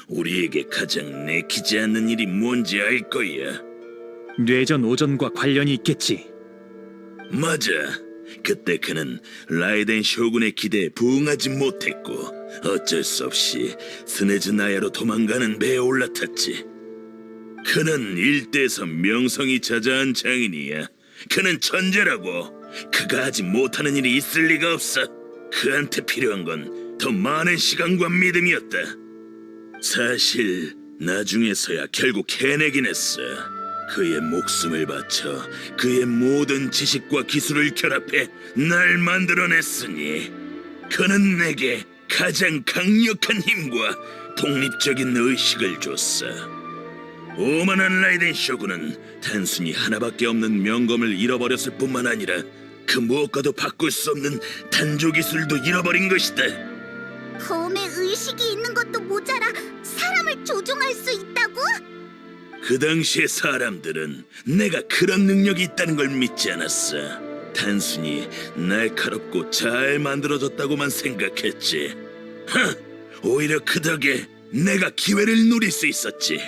[SPEAKER 9] 우리에게 가장 내키지 않는 일이 뭔지 알 거야.
[SPEAKER 7] 뇌전 오전과 관련이 있겠지.
[SPEAKER 9] 맞아. 그때 그는 라이덴 쇼군의 기대에 부응하지 못했고 어쩔 수 없이 스네즈 나야로 도망가는 배에 올라탔지. 그는 일대에서 명성이 자자한 장인이야. 그는 천재라고. 그가 하지 못하는 일이 있을 리가 없어. 그한테 필요한 건 더 많은 시간과 믿음이었다. 사실 나중에서야 결국 해내긴 했어. 그의 목숨을 바쳐 그의 모든 지식과 기술을 결합해 날 만들어냈으니 그는 내게 가장 강력한 힘과 독립적인 의식을 줬어. 오만한 라이덴 쇼군은 단순히 하나밖에 없는 명검을 잃어버렸을 뿐만 아니라 그 무엇과도 바꿀 수 없는 단조 기술도 잃어버린 것이다.
[SPEAKER 1] 검에 의식이 있는 것도 모자라 사람을 조종할 수 있다고?
[SPEAKER 9] 그 당시의 사람들은 내가 그런 능력이 있다는 걸 믿지 않았어. 단순히 날카롭고 잘 만들어졌다고만 생각했지. 오히려 그 덕에 내가 기회를 노릴 수 있었지.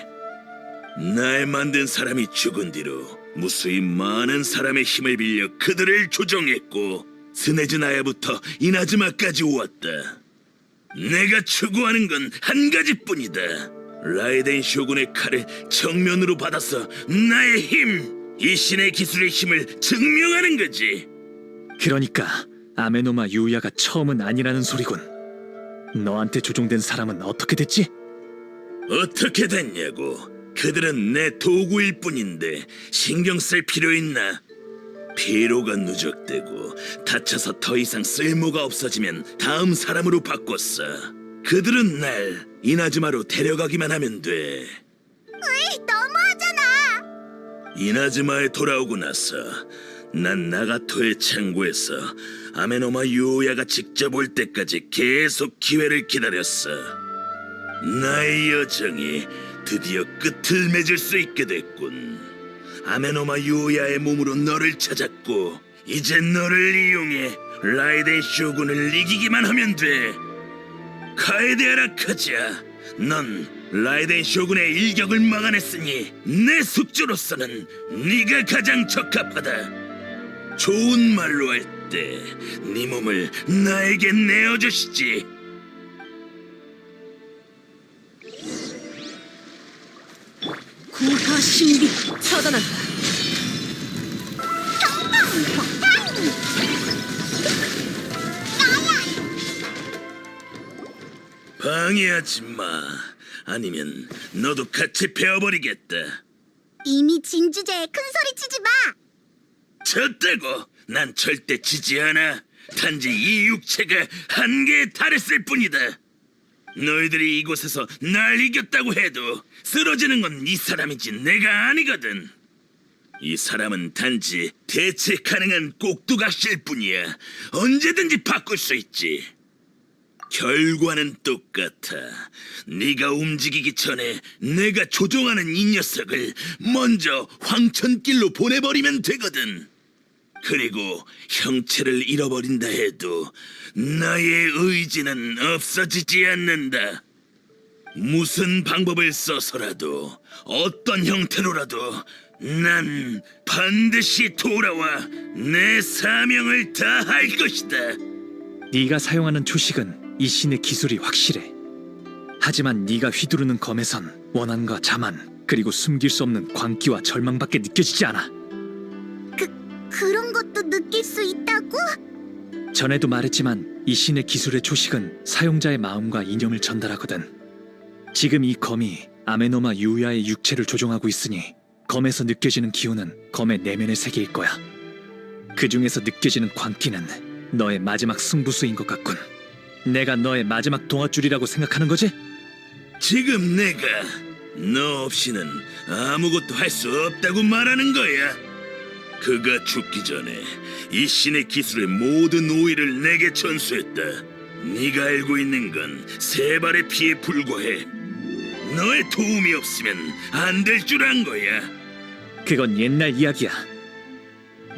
[SPEAKER 9] 날 만든 사람이 죽은 뒤로 무수히 많은 사람의 힘을 빌려 그들을 조종했고 스네즈 나야부터 이나즈마까지 왔다. 내가 추구하는 건 한 가지뿐이다. 라이덴 쇼군의 칼을 정면으로 받아서 나의 힘, 이 신의 기술의 힘을 증명하는 거지.
[SPEAKER 7] 그러니까 아메노마 유야가 처음은 아니라는 소리군. 너한테 조종된 사람은 어떻게 됐지?
[SPEAKER 9] 어떻게 됐냐고. 그들은 내 도구일 뿐인데 신경 쓸 필요 있나? 피로가 누적되고 다쳐서 더 이상 쓸모가 없어지면 다음 사람으로 바꿨어. 그들은 날 이나즈마로 데려가기만 하면 돼.
[SPEAKER 1] 으이, 너무하잖아.
[SPEAKER 9] 이나즈마에 돌아오고 나서 난 나가토의 창고에서 아메노마 유오야가 직접 올 때까지 계속 기회를 기다렸어. 나의 여정이 드디어 끝을 맺을 수 있게 됐군. 아메노마 유오야의 몸으로 너를 찾았고 이제 너를 이용해 라이덴 쇼군을 이기기만 하면 돼. 카에데하라 카즈야, 넌 라이덴 쇼군의 일격을 막아냈으니 내 숙주로서는 네가 가장 적합하다. 좋은 말로 할 때 네 몸을 나에게 내어주시지.
[SPEAKER 5] 구하 신비 처단한다.
[SPEAKER 9] 방해하지 마. 아니면 너도 같이 베어버리겠다.
[SPEAKER 1] 이미 진주제에 큰 소리 치지 마.
[SPEAKER 9] 졌다고. 난 절대 지지 않아. 단지 이 육체가 한계에 달했을 뿐이다. 너희들이 이곳에서 날 이겼다고 해도 쓰러지는 건 이 사람이지 내가 아니거든. 이 사람은 단지 대체 가능한 꼭두각시일 뿐이야. 언제든지 바꿀 수 있지. 결과는 똑같아. 네가 움직이기 전에 내가 조종하는 이 녀석을 먼저 황천길로 보내버리면 되거든. 그리고 형체를 잃어버린다 해도 나의 의지는 없어지지 않는다. 무슨 방법을 써서라도 어떤 형태로라도 난 반드시 돌아와 내 사명을 다할 것이다.
[SPEAKER 7] 네가 사용하는 초식은 이 신의 기술이 확실해. 하지만 네가 휘두르는 검에선 원한과 자만 그리고 숨길 수 없는 광기와 절망밖에 느껴지지 않아.
[SPEAKER 1] 그런 것도 느낄 수 있다고?
[SPEAKER 7] 전에도 말했지만 이 신의 기술의 초식은 사용자의 마음과 이념을 전달하거든. 지금 이 검이 아메노마 유야의 육체를 조종하고 있으니 검에서 느껴지는 기운은 검의 내면의 세계일 거야. 그 중에서 느껴지는 광기는 너의 마지막 승부수인 것 같군. 내가 너의 마지막 동아줄이라고 생각하는 거지?
[SPEAKER 9] 지금 내가 너 없이는 아무것도 할 수 없다고 말하는 거야. 그가 죽기 전에 이 신의 기술의 모든 오의를 내게 전수했다. 네가 알고 있는 건 세 발의 피에 불과해. 너의 도움이 없으면 안 될 줄 안 거야.
[SPEAKER 7] 그건 옛날 이야기야.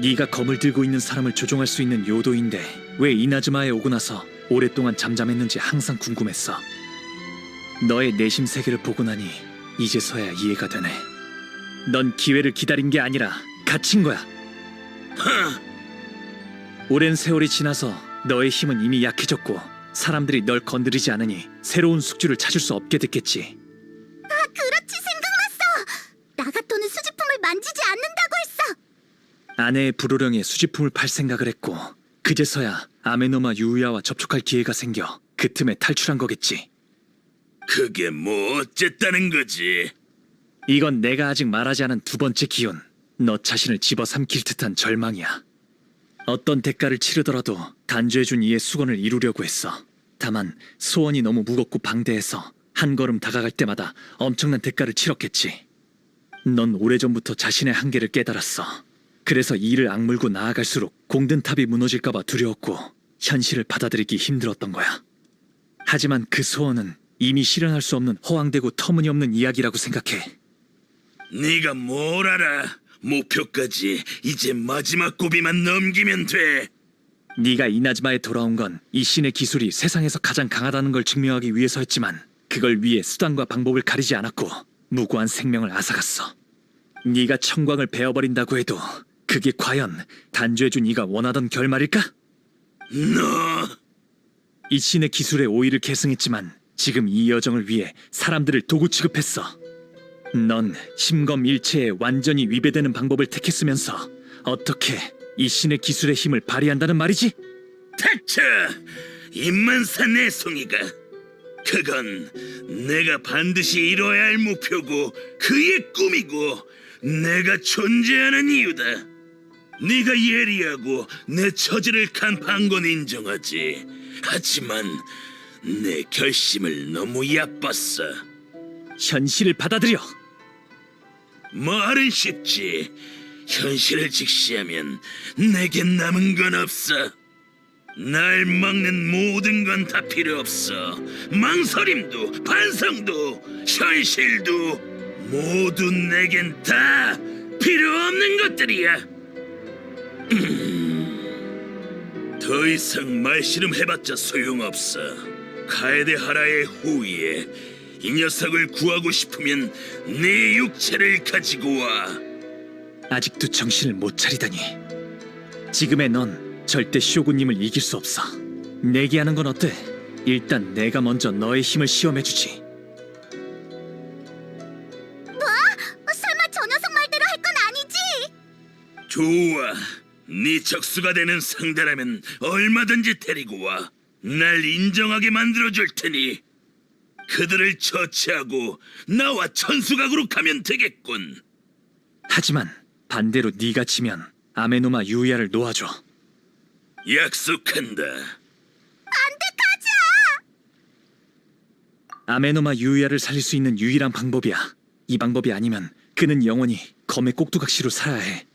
[SPEAKER 7] 네가 검을 들고 있는 사람을 조종할 수 있는 요도인데 왜 이나즈마에 오고 나서 오랫동안 잠잠했는지 항상 궁금했어. 너의 내심 세계를 보고 나니 이제서야 이해가 되네. 넌 기회를 기다린 게 아니라 갇힌 거야. 오랜 세월이 지나서 너의 힘은 이미 약해졌고 사람들이 널 건드리지 않으니 새로운 숙주를 찾을 수 없게 됐겠지.
[SPEAKER 1] 그렇지, 생각났어. 나가토는 수집품을 만지지 않는다고 했어.
[SPEAKER 7] 아내의 불호령에 수집품을 팔 생각을 했고 그제서야 아메노마 유우야와 접촉할 기회가 생겨 그 틈에 탈출한 거겠지.
[SPEAKER 9] 그게 뭐 어쨌다는 거지?
[SPEAKER 7] 이건 내가 아직 말하지 않은 두 번째 기운. 너 자신을 집어삼킬 듯한 절망이야. 어떤 대가를 치르더라도 단죄해준 이의 수건을 이루려고 했어. 다만 소원이 너무 무겁고 방대해서 한 걸음 다가갈 때마다 엄청난 대가를 치렀겠지. 넌 오래전부터 자신의 한계를 깨달았어. 그래서 이를 악물고 나아갈수록 공든탑이 무너질까봐 두려웠고 현실을 받아들이기 힘들었던 거야. 하지만 그 소원은 이미 실현할 수 없는 허황되고 터무니없는 이야기라고 생각해.
[SPEAKER 9] 네가 뭘 알아? 목표까지 이제 마지막 고비만 넘기면 돼.
[SPEAKER 7] 네가 이나즈마에 돌아온 건 이 신의 기술이 세상에서 가장 강하다는 걸 증명하기 위해서였지만 그걸 위해 수단과 방법을 가리지 않았고 무고한 생명을 앗아갔어. 네가 청광을 베어버린다고 해도 그게 과연 단죄해준 네가 원하던 결말일까?
[SPEAKER 9] 너
[SPEAKER 7] 이 신의 기술에 오이를 계승했지만 지금 이 여정을 위해 사람들을 도구 취급했어. 넌 심검일체에 완전히 위배되는 방법을 택했으면서 어떻게 이 신의 기술의 힘을 발휘한다는 말이지?
[SPEAKER 9] 닥쳐! 입만산 내송이가 그건 내가 반드시 이뤄야 할 목표고 그의 꿈이고 내가 존재하는 이유다. 네가 예리하고 내 처지를 간파한 건 인정하지. 하지만 내 결심을 너무 얕봤어.
[SPEAKER 7] 현실을 받아들여.
[SPEAKER 9] 말은 쉽지. 현실을 직시하면 내겐 남은 건 없어. 날 막는 모든 건 다 필요 없어. 망설임도 반성도 현실도 모두 내겐 다 필요 없는 것들이야. 더 이상 말씨름 해봤자 소용없어. 카에데하라의 후위에 이 녀석을 구하고 싶으면 네 육체를 가지고 와.
[SPEAKER 7] 아직도 정신을 못 차리다니. 지금의 넌 절대 쇼군님을 이길 수 없어. 내기하는 건 어때? 일단 내가 먼저 너의 힘을 시험해주지.
[SPEAKER 1] 설마 저 녀석 말대로 할 건 아니지?
[SPEAKER 9] 좋아. 네 적수가 되는 상대라면 얼마든지 데리고 와. 날 인정하게 만들어줄 테니 그들을 처치하고 나와 천수각으로 가면 되겠군.
[SPEAKER 7] 하지만 반대로 네가 지면 아메노마 유우야를 놓아줘.
[SPEAKER 9] 약속한다.
[SPEAKER 7] 아메노마 유우야를 살릴 수 있는 유일한 방법이야. 이 방법이 아니면 그는 영원히 검의 꼭두각시로 살아야 해.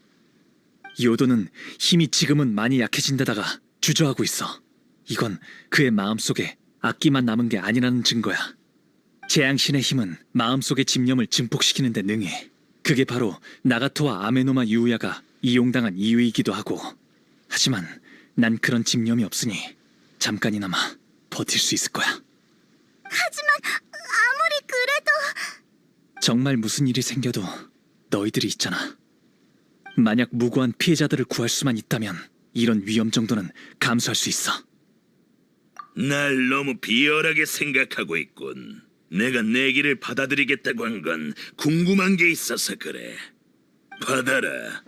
[SPEAKER 7] 요도는 힘이 지금은 많이 약해진 데다가 주저하고 있어. 이건 그의 마음속에 악기만 남은 게 아니라는 증거야. 재앙신의 힘은 마음속의 집념을 증폭시키는 데 능해. 그게 바로 나가토와 아메노마 유우야가 이용당한 이유이기도 하고. 하지만 난 그런 집념이 없으니 잠깐이나마 버틸 수 있을 거야.
[SPEAKER 1] 하지만 아무리 그래도
[SPEAKER 7] 정말 무슨 일이 생겨도 너희들이 있잖아. 만약 무고한 피해자들을 구할 수만 있다면 이런 위험 정도는 감수할 수 있어.
[SPEAKER 9] 날 너무 비열하게 생각하고 있군. 내가 내기를 받아들이겠다고 한 건 궁금한 게 있어서 그래. 받아라.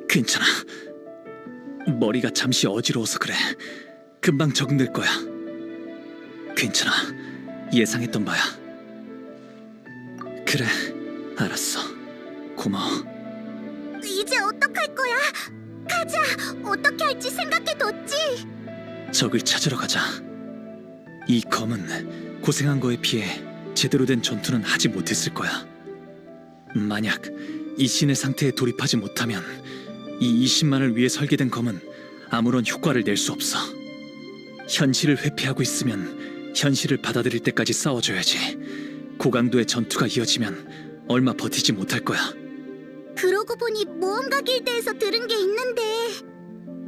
[SPEAKER 7] 괜찮아. 머리가 잠시 어지러워서 그래. 금방 적응될 거야. 괜찮아. 예상했던 바야. 그래, 알았어. 고마워.
[SPEAKER 1] 이제 어떡할 거야? 가자. 어떻게 할지 생각해뒀지?
[SPEAKER 7] 적을 찾으러 가자. 이 검은 고생한 거에 비해 제대로 된 전투는 하지 못했을 거야. 만약 이 신의 상태에 돌입하지 못하면 이 20만을 위해 설계된 검은 아무런 효과를 낼 수 없어. 현실을 회피하고 있으면 현실을 받아들일 때까지 싸워줘야지. 고강도의 전투가 이어지면 얼마 버티지 못할 거야.
[SPEAKER 1] 그러고 보니 모험가 길드에서 들은 게 있는데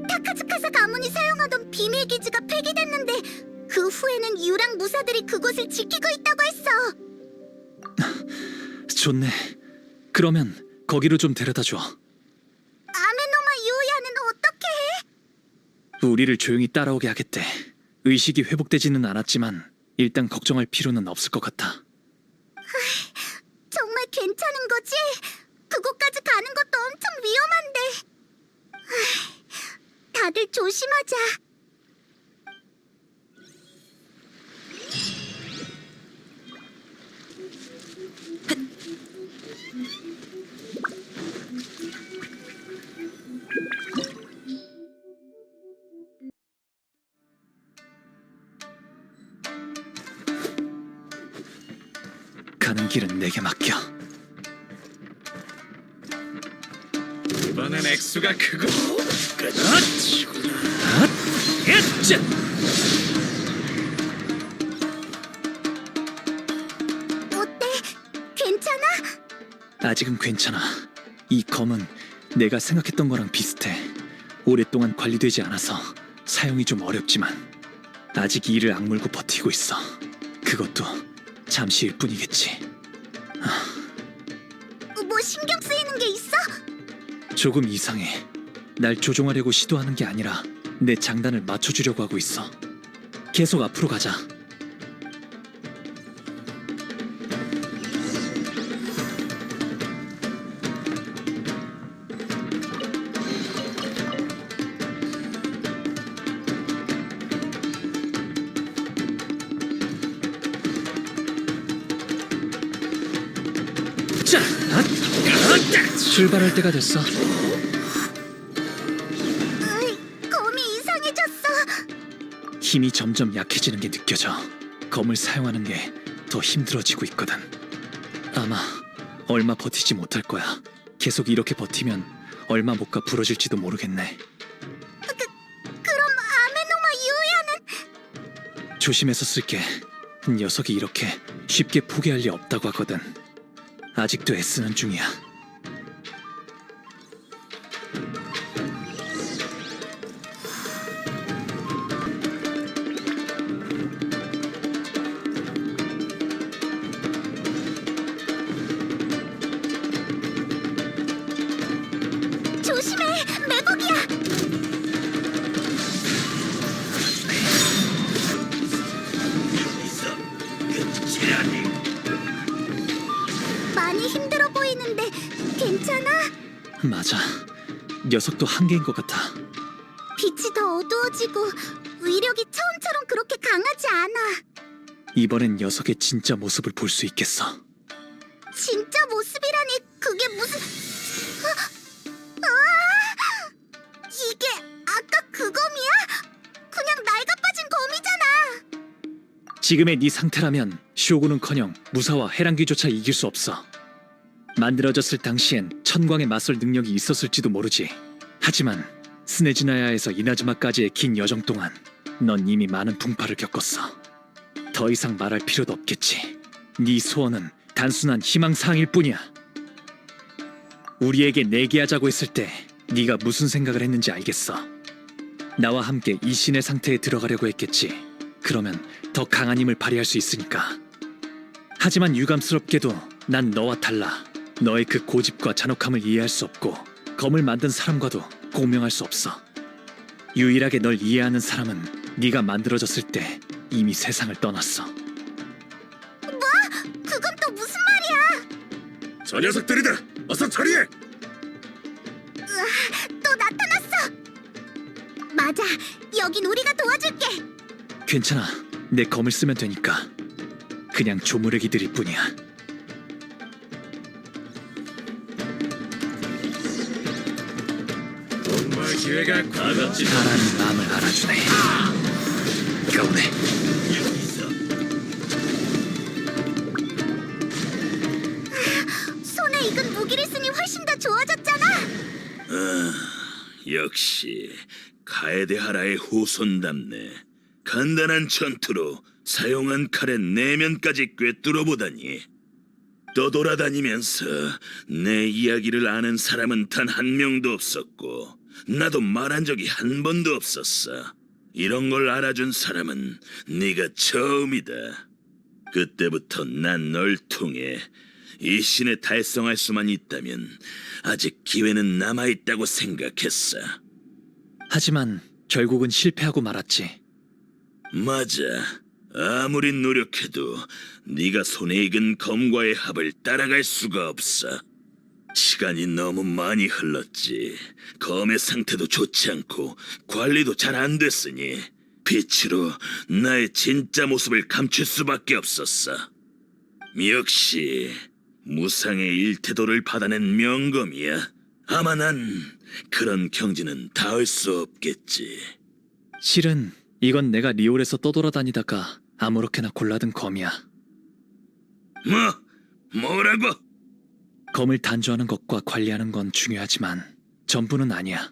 [SPEAKER 1] 타카즈카사 가문이 사용하던 비밀 기지가 폐기됐는데 그 후에는 유랑 무사들이 그곳을 지키고 있다고 했어.
[SPEAKER 7] 좋네. 그러면 거기로 좀 데려다줘.
[SPEAKER 1] 아메노마 유야는 어떻게 해?
[SPEAKER 7] 우리를 조용히 따라오게 하겠대. 의식이 회복되지는 않았지만 일단 걱정할 필요는 없을 것 같아.
[SPEAKER 1] 정말 괜찮은 거지? 그곳까지 가는 것도 엄청 위험한데. 다들 조심하자.
[SPEAKER 7] 가는 길은 내게 맡겨.
[SPEAKER 2] 이번엔 액수가 크고
[SPEAKER 1] 어때? 괜찮아?
[SPEAKER 7] 아직은 괜찮아. 이 검은 내가 생각했던 거랑 비슷해. 오랫동안 관리되지 않아서 사용이 좀 어렵지만 아직 이를 악물고 버티고 있어. 그것도 잠시일 뿐이겠지.
[SPEAKER 1] 뭐 신경 쓰이는 게 있어?
[SPEAKER 7] 조금 이상해. 날 조종하려고 시도하는 게 아니라 내 장단을 맞춰주려고 하고 있어. 계속 앞으로 가자. 자, 출발할 때가 됐어.
[SPEAKER 1] 검이 이상해졌어.
[SPEAKER 7] 힘이 점점 약해지는 게 느껴져. 검을 사용하는 게 더 힘들어지고 있거든. 아마 얼마 버티지 못할 거야. 계속 이렇게 버티면 얼마 못 가 부러질지도 모르겠네.
[SPEAKER 1] 그럼 아메노마 유야는?
[SPEAKER 7] 조심해서 쓸게. 녀석이 이렇게 쉽게 포기할 리 없다고 하거든. 아직도 애쓰는 중이야.
[SPEAKER 1] 조심해, 매복이야. 많이 힘들어 보이는데 괜찮아?
[SPEAKER 7] 맞아. 녀석도 한계인 것 같아.
[SPEAKER 1] 빛이 더 어두워지고 위력이 처음처럼 그렇게 강하지 않아.
[SPEAKER 7] 이번엔 녀석의 진짜 모습을 볼 수 있겠어.
[SPEAKER 1] 진짜 모습이라니 그게 무슨... 이게 아까 그 검이야? 그냥 낡아빠진 검이잖아.
[SPEAKER 7] 지금의 네 상태라면 쇼군은커녕 무사와 해랑귀조차 이길 수 없어. 만들어졌을 당시엔 천광에 맞설 능력이 있었을지도 모르지. 하지만 스네즈나야에서 이나즈마까지의 긴 여정 동안 넌 이미 많은 풍파를 겪었어. 더 이상 말할 필요도 없겠지. 네 소원은 단순한 희망사항일 뿐이야. 우리에게 내기하자고 했을 때 네가 무슨 생각을 했는지 알겠어. 나와 함께 이 신의 상태에 들어가려고 했겠지. 그러면 더 강한 힘을 발휘할 수 있으니까. 하지만 유감스럽게도 난 너와 달라. 너의 그 고집과 잔혹함을 이해할 수 없고 검을 만든 사람과도 공명할 수 없어. 유일하게 널 이해하는 사람은 네가 만들어졌을 때 이미 세상을 떠났어.
[SPEAKER 1] 그건 또 무슨 말이야?
[SPEAKER 2] 저 녀석들이다. 어서 처리해.
[SPEAKER 1] 또 나타났어. 맞아, 여긴 우리가 도와줄게.
[SPEAKER 7] 괜찮아. 내 검을 쓰면 되니까. 그냥 조무래기들일 뿐이야.
[SPEAKER 2] 정말 기회가 과감지.
[SPEAKER 7] 사람이 마음을 알아주네. 가오네.
[SPEAKER 1] 손에 익은 무기를 쓰니 훨씬
[SPEAKER 9] 역시 카에데하라의 후손답네. 간단한 전투로 사용한 칼의 내면까지 꿰뚫어보다니. 떠돌아다니면서 내 이야기를 아는 사람은 단 한 명도 없었고 나도 말한 적이 한 번도 없었어. 이런 걸 알아준 사람은 네가 처음이다. 그때부터 난 널 통해 이 신에 달성할 수만 있다면 아직 기회는 남아있다고 생각했어.
[SPEAKER 7] 하지만 결국은 실패하고 말았지.
[SPEAKER 9] 맞아. 아무리 노력해도 네가 손에 익은 검과의 합을 따라갈 수가 없어. 시간이 너무 많이 흘렀지. 검의 상태도 좋지 않고 관리도 잘 안 됐으니 빛으로 나의 진짜 모습을 감출 수밖에 없었어. 역시 무상의 일태도를 받아낸 명검이야. 아마 난 그런 경지는 닿을 수 없겠지.
[SPEAKER 7] 실은 이건 내가 리올에서 떠돌아다니다가 아무렇게나 골라든 검이야.
[SPEAKER 9] 뭐라고?
[SPEAKER 7] 검을 단조하는 것과 관리하는 건 중요하지만 전부는 아니야.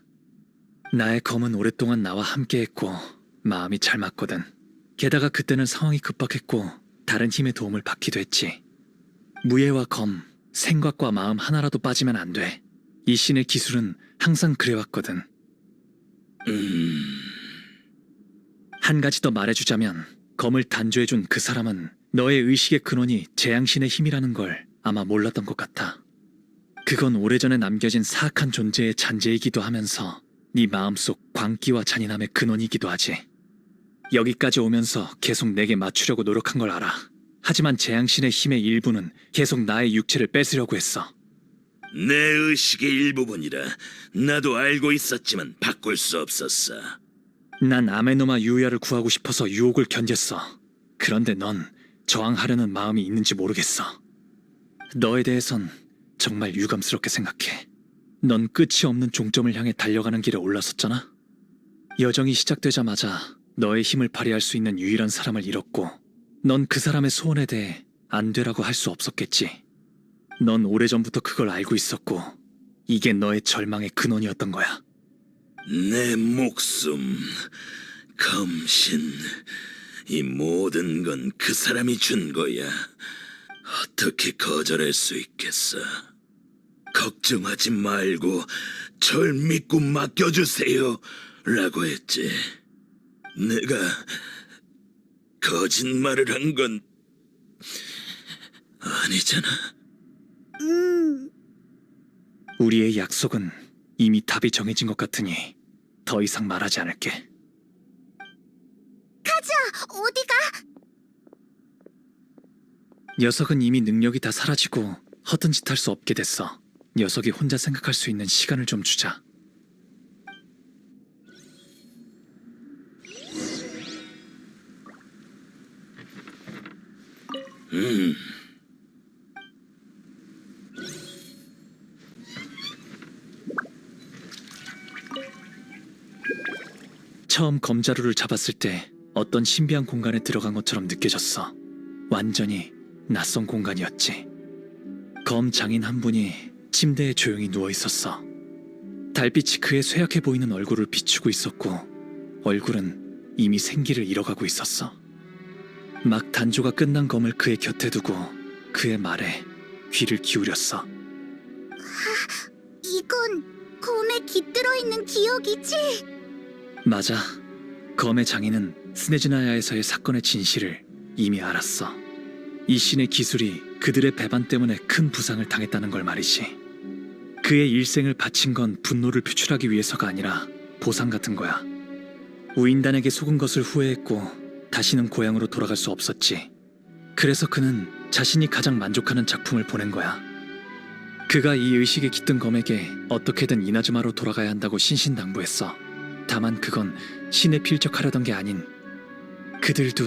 [SPEAKER 7] 나의 검은 오랫동안 나와 함께했고 마음이 잘 맞거든. 게다가 그때는 상황이 급박했고 다른 힘의 도움을 받기도 했지. 무예와 검, 생각과 마음 하나라도 빠지면 안 돼. 이 신의 기술은 항상 그래왔거든. 한 가지 더 말해주자면 검을 단조해준 그 사람은 너의 의식의 근원이 재앙신의 힘이라는 걸 아마 몰랐던 것 같아. 그건 오래전에 남겨진 사악한 존재의 잔재이기도 하면서 네 마음속 광기와 잔인함의 근원이기도 하지. 여기까지 오면서 계속 내게 맞추려고 노력한 걸 알아. 하지만 재앙신의 힘의 일부는 계속 나의 육체를 뺏으려고 했어.
[SPEAKER 9] 내 의식의 일부분이라 나도 알고 있었지만 바꿀 수 없었어.
[SPEAKER 7] 난 아메노마 유야를 구하고 싶어서 유혹을 견뎠어. 그런데 넌 저항하려는 마음이 있는지 모르겠어. 너에 대해선 정말 유감스럽게 생각해. 넌 끝이 없는 종점을 향해 달려가는 길에 올라섰잖아. 여정이 시작되자마자 너의 힘을 발휘할 수 있는 유일한 사람을 잃었고 넌 그 사람의 소원에 대해 안 되라고 할 수 없었겠지. 넌 오래전부터 그걸 알고 있었고 이게 너의 절망의 근원이었던 거야.
[SPEAKER 9] 내 목숨, 검신, 이 모든 건 그 사람이 준 거야. 어떻게 거절할 수 있겠어? 걱정하지 말고 절 믿고 맡겨주세요 라고 했지. 내가 거짓말을 한 건 아니잖아.
[SPEAKER 7] 우리의 약속은 이미 답이 정해진 것 같으니 더 이상 말하지 않을게.
[SPEAKER 1] 어디가?
[SPEAKER 7] 녀석은 이미 능력이 다 사라지고 허튼 짓 할 수 없게 됐어. 녀석이 혼자 생각할 수 있는 시간을 좀 주자. 처음 검자루를 잡았을 때 어떤 신비한 공간에 들어간 것처럼 느껴졌어. 완전히 낯선 공간이었지. 검 장인 한 분이 침대에 조용히 누워 있었어. 달빛이 그의 쇠약해 보이는 얼굴을 비추고 있었고 얼굴은 이미 생기를 잃어가고 있었어. 막 단조가 끝난 검을 그의 곁에 두고 그의 말에 귀를 기울였어.
[SPEAKER 1] 이건 검에 깃들어 있는 기억이지?
[SPEAKER 7] 맞아. 검의 장인은 스네즈나야에서의 사건의 진실을 이미 알았어. 이 신의 기술이 그들의 배반 때문에 큰 부상을 당했다는 걸 말이지. 그의 일생을 바친 건 분노를 표출하기 위해서가 아니라 보상 같은 거야. 우인단에게 속은 것을 후회했고 다시는 고향으로 돌아갈 수 없었지. 그래서 그는 자신이 가장 만족하는 작품을 보낸 거야. 그가 이 의식에 깃든 검에게 어떻게든 이나즈마로 돌아가야 한다고 신신당부했어. 다만 그건 신에 필적하려던 게 아닌 그들도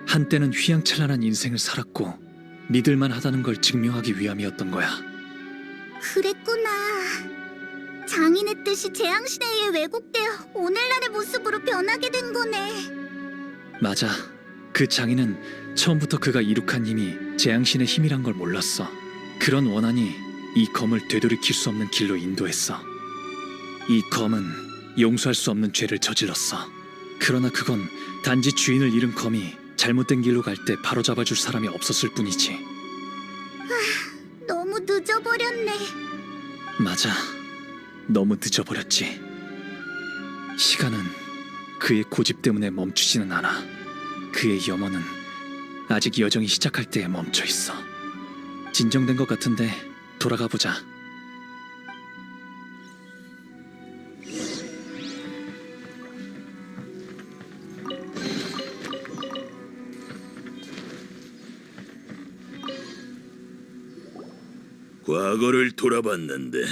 [SPEAKER 7] 한때는 휘황찬란한 인생을 살았고 믿을만 하다는 걸 증명하기 위함이었던 거야.
[SPEAKER 1] 그랬구나. 장인의 뜻이 재앙신에 의해 왜곡되어 오늘날의 모습으로 변하게 된 거네.
[SPEAKER 7] 맞아. 그 장인은 처음부터 그가 이룩한 힘이 재앙신의 힘이란 걸 몰랐어. 그런 원한이 이 검을 되돌이킬 수 없는 길로 인도했어. 이 검은 용서할 수 없는 죄를 저질렀어. 그러나 그건 단지 주인을 잃은 검이 잘못된 길로 갈 때 바로잡아줄 사람이 없었을 뿐이지.
[SPEAKER 1] 너무 늦어버렸네.
[SPEAKER 7] 맞아. 너무 늦어버렸지. 시간은 그의 고집 때문에 멈추지는 않아. 그의 염원은 아직 여정이 시작할 때에 멈춰 있어. 진정된 것 같은데 돌아가 보자.
[SPEAKER 9] 과거를 돌아봤는데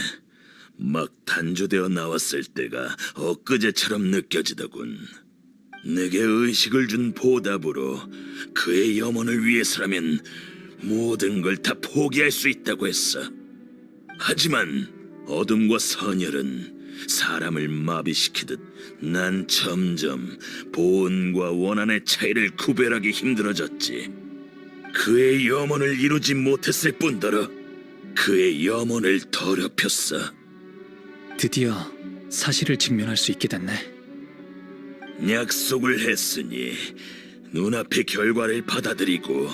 [SPEAKER 9] 막 단조되어 나왔을 때가 엊그제처럼 느껴지더군. 내게 의식을 준 보답으로 그의 염원을 위해서라면 모든 걸 다 포기할 수 있다고 했어. 하지만 어둠과 선열은 사람을 마비시키듯 난 점점 본과 원한의 차이를 구별하기 힘들어졌지. 그의 염원을 이루지 못했을 뿐더러 그의 염원을 더럽혔어.
[SPEAKER 7] 드디어 사실을 직면할 수 있게 됐네.
[SPEAKER 9] 약속을 했으니 눈앞의 결과를 받아들이고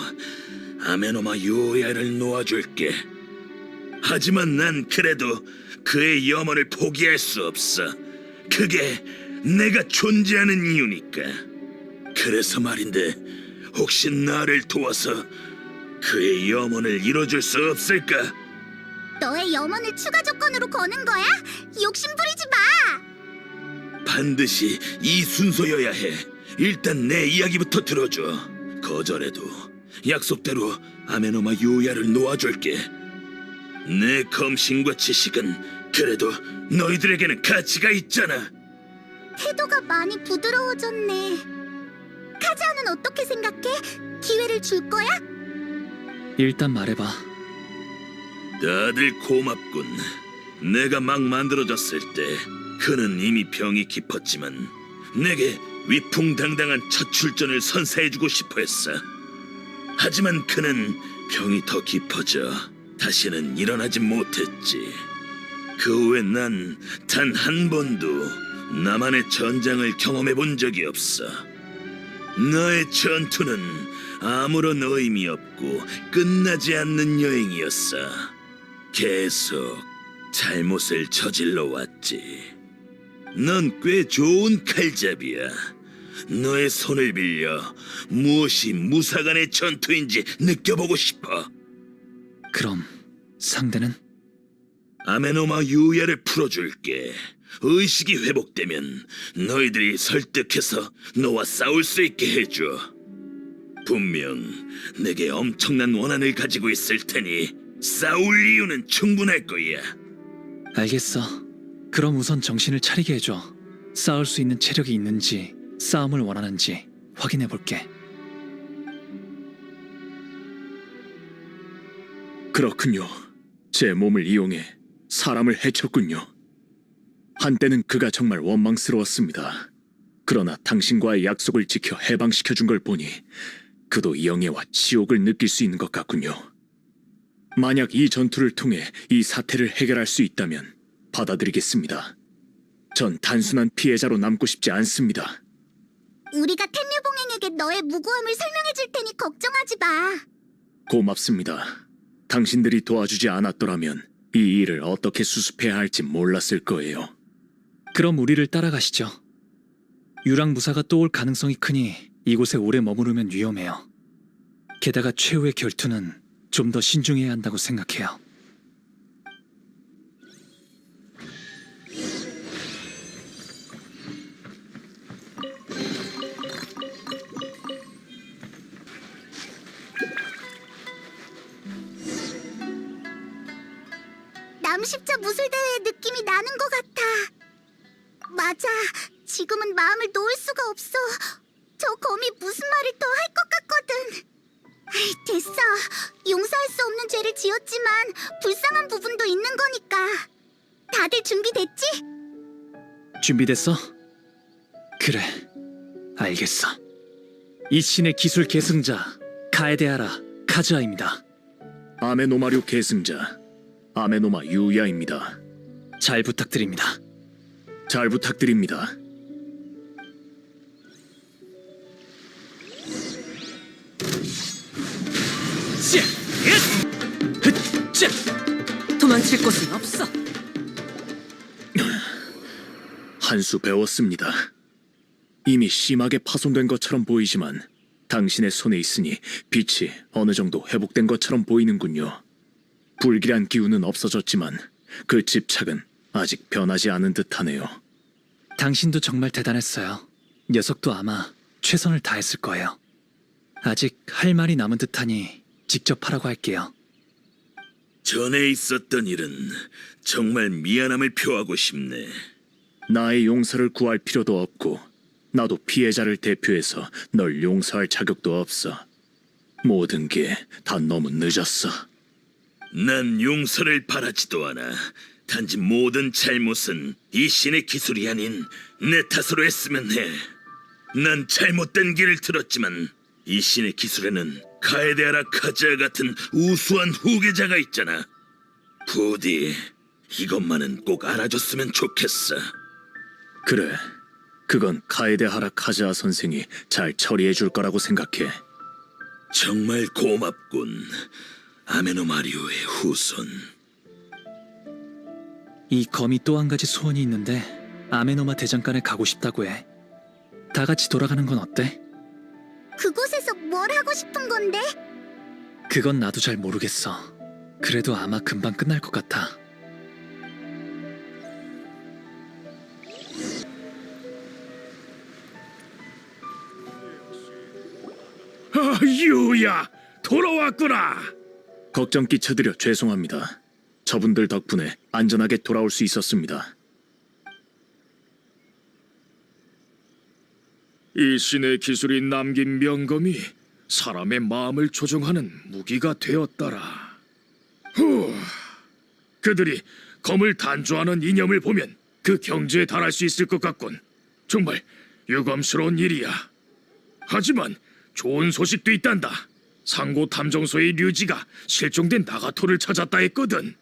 [SPEAKER 9] 아메노마 요야를 놓아줄게. 하지만 난 그래도 그의 염원을 포기할 수 없어. 그게 내가 존재하는 이유니까. 그래서 말인데 혹시 나를 도와서 그의 염원을 이뤄줄 수 없을까?
[SPEAKER 1] 너의 염원을 추가 조건으로 거는 거야? 욕심 부리지 마.
[SPEAKER 9] 반드시 이 순서여야 해. 일단 내 이야기부터 들어줘. 거절해도 약속대로 아메노마 요야를 놓아줄게. 내 검신과 지식은 그래도 너희들에게는 가치가 있잖아.
[SPEAKER 1] 태도가 많이 부드러워졌네. 카자는 어떻게 생각해? 기회를 줄 거야?
[SPEAKER 7] 일단 말해봐.
[SPEAKER 9] 다들 고맙군. 내가 막 만들어졌을 때 그는 이미 병이 깊었지만 내게 위풍당당한 첫 출전을 선사해주고 싶어 했어. 하지만 그는 병이 더 깊어져 다시는 일어나지 못했지. 그 후에 난 단 한 번도 나만의 전장을 경험해 본 적이 없어. 너의 전투는 아무런 의미 없고 끝나지 않는 여행이었어. 계속 잘못을 저질러 왔지. 넌 꽤 좋은 칼잡이야. 너의 손을 빌려 무엇이 무사간의 전투인지 느껴보고 싶어.
[SPEAKER 7] 그럼 상대는?
[SPEAKER 9] 아메노마 유야를 풀어줄게. 의식이 회복되면 너희들이 설득해서 너와 싸울 수 있게 해줘. 분명 내게 엄청난 원한을 가지고 있을 테니 싸울 이유는 충분할 거야.
[SPEAKER 7] 알겠어. 그럼 우선 정신을 차리게 해줘. 싸울 수 있는 체력이 있는지, 싸움을 원하는지 확인해 볼게.
[SPEAKER 10] 그렇군요. 제 몸을 이용해 사람을 해쳤군요. 한때는 그가 정말 원망스러웠습니다. 그러나 당신과의 약속을 지켜 해방시켜준 걸 보니 그도 영예와 지옥을 느낄 수 있는 것 같군요. 만약 이 전투를 통해 이 사태를 해결할 수 있다면 받아들이겠습니다. 전 단순한 피해자로 남고 싶지 않습니다.
[SPEAKER 1] 우리가 텐류봉행에게 너의 무고함을 설명해 줄 테니 걱정하지 마.
[SPEAKER 10] 고맙습니다. 당신들이 도와주지 않았더라면 이 일을 어떻게 수습해야 할지 몰랐을 거예요.
[SPEAKER 7] 그럼 우리를 따라가시죠. 유랑무사가 또 올 가능성이 크니 이곳에 오래 머무르면 위험해요. 게다가 최후의 결투는 좀 더 신중해야 한다고 생각해요.
[SPEAKER 1] 남십자 무술대회의 느낌이 나는 것 같아. 맞아. 지금은 마음을 놓을 수가 없어. 저 검이 무슨 말을 더 할 것 같거든. 아이, 됐어. 용서할 수 없는 죄를 지었지만 불쌍한 부분도 있는 거니까. 다들 준비됐지?
[SPEAKER 7] 준비됐어? 그래, 알겠어. 이 신의 기술 계승자 카에데하라 카즈아입니다.
[SPEAKER 10] 아메노마류 계승자 아메노마 유야입니다.
[SPEAKER 7] 잘 부탁드립니다.
[SPEAKER 10] 잘 부탁드립니다.
[SPEAKER 5] 도망칠 곳은 없어.
[SPEAKER 10] 한 수 배웠습니다. 이미 심하게 파손된 것처럼 보이지만 당신의 손에 있으니 빛이 어느 정도 회복된 것처럼 보이는군요. 불길한 기운은 없어졌지만 그 집착은 아직 변하지 않은 듯하네요.
[SPEAKER 7] 당신도 정말 대단했어요. 녀석도 아마 최선을 다했을 거예요. 아직 할 말이 남은 듯하니 직접 하라고 할게요.
[SPEAKER 9] 전에 있었던 일은 정말 미안함을 표하고 싶네.
[SPEAKER 10] 나의 용서를 구할 필요도 없고 나도 피해자를 대표해서 널 용서할 자격도 없어. 모든 게 다 너무 늦었어.
[SPEAKER 9] 난 용서를 바라지도 않아. 단지 모든 잘못은 이 신의 기술이 아닌 내 탓으로 했으면 해. 난 잘못된 길을 들었지만 이 신의 기술에는 카에데아라 카즈아 같은 우수한 후계자가 있잖아. 부디 이것만은 꼭 알아줬으면 좋겠어.
[SPEAKER 10] 그래, 그건 카에데하라 카즈아 선생이 잘 처리해 줄 거라고 생각해.
[SPEAKER 9] 정말 고맙군, 아메노 마리오의 후손.
[SPEAKER 7] 이 검이 또 한 가지 소원이 있는데 아메노마 대장간에 가고 싶다고 해. 다 같이 돌아가는 건 어때?
[SPEAKER 1] 그곳에서 뭘 하고 싶은 건데?
[SPEAKER 7] 그건 나도 잘 모르겠어. 그래도 아마 금방 끝날 것 같아.
[SPEAKER 2] 유야, 돌아왔구나.
[SPEAKER 10] 걱정 끼쳐드려 죄송합니다. 저분들 덕분에 안전하게 돌아올 수 있었습니다.
[SPEAKER 2] 이 신의 기술이 남긴 명검이 사람의 마음을 조종하는 무기가 되었더라. 후, 그들이 검을 단조하는 이념을 보면 그 경지에 달할 수 있을 것 같군. 정말 유감스러운 일이야. 하지만 좋은 소식도 있단다. 상고 탐정소의 류지가 실종된 나가토를 찾았다 했거든.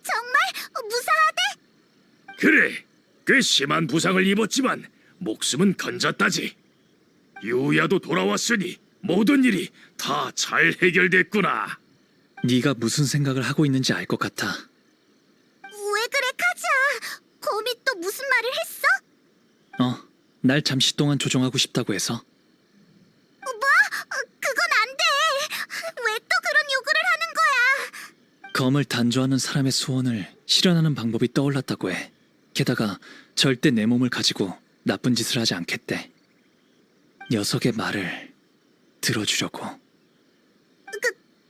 [SPEAKER 1] 정말 무사하대?
[SPEAKER 2] 그래, 꽤 심한 부상을 입었지만 목숨은 건졌다지. 유야도 돌아왔으니 모든 일이 다 잘 해결됐구나.
[SPEAKER 7] 네가 무슨 생각을 하고 있는지 알 것 같아.
[SPEAKER 1] 왜 그래, 카즈아? 검이 또 무슨 말을 했어?
[SPEAKER 7] 날 잠시 동안 조종하고 싶다고 해서.
[SPEAKER 1] 그건 안 돼. 왜 또 그런 요구를 하는 거야?
[SPEAKER 7] 검을 단조하는 사람의 소원을 실현하는 방법이 떠올랐다고 해. 게다가 절대 내 몸을 가지고 나쁜 짓을 하지 않겠대. 녀석의 말을 들어주려고.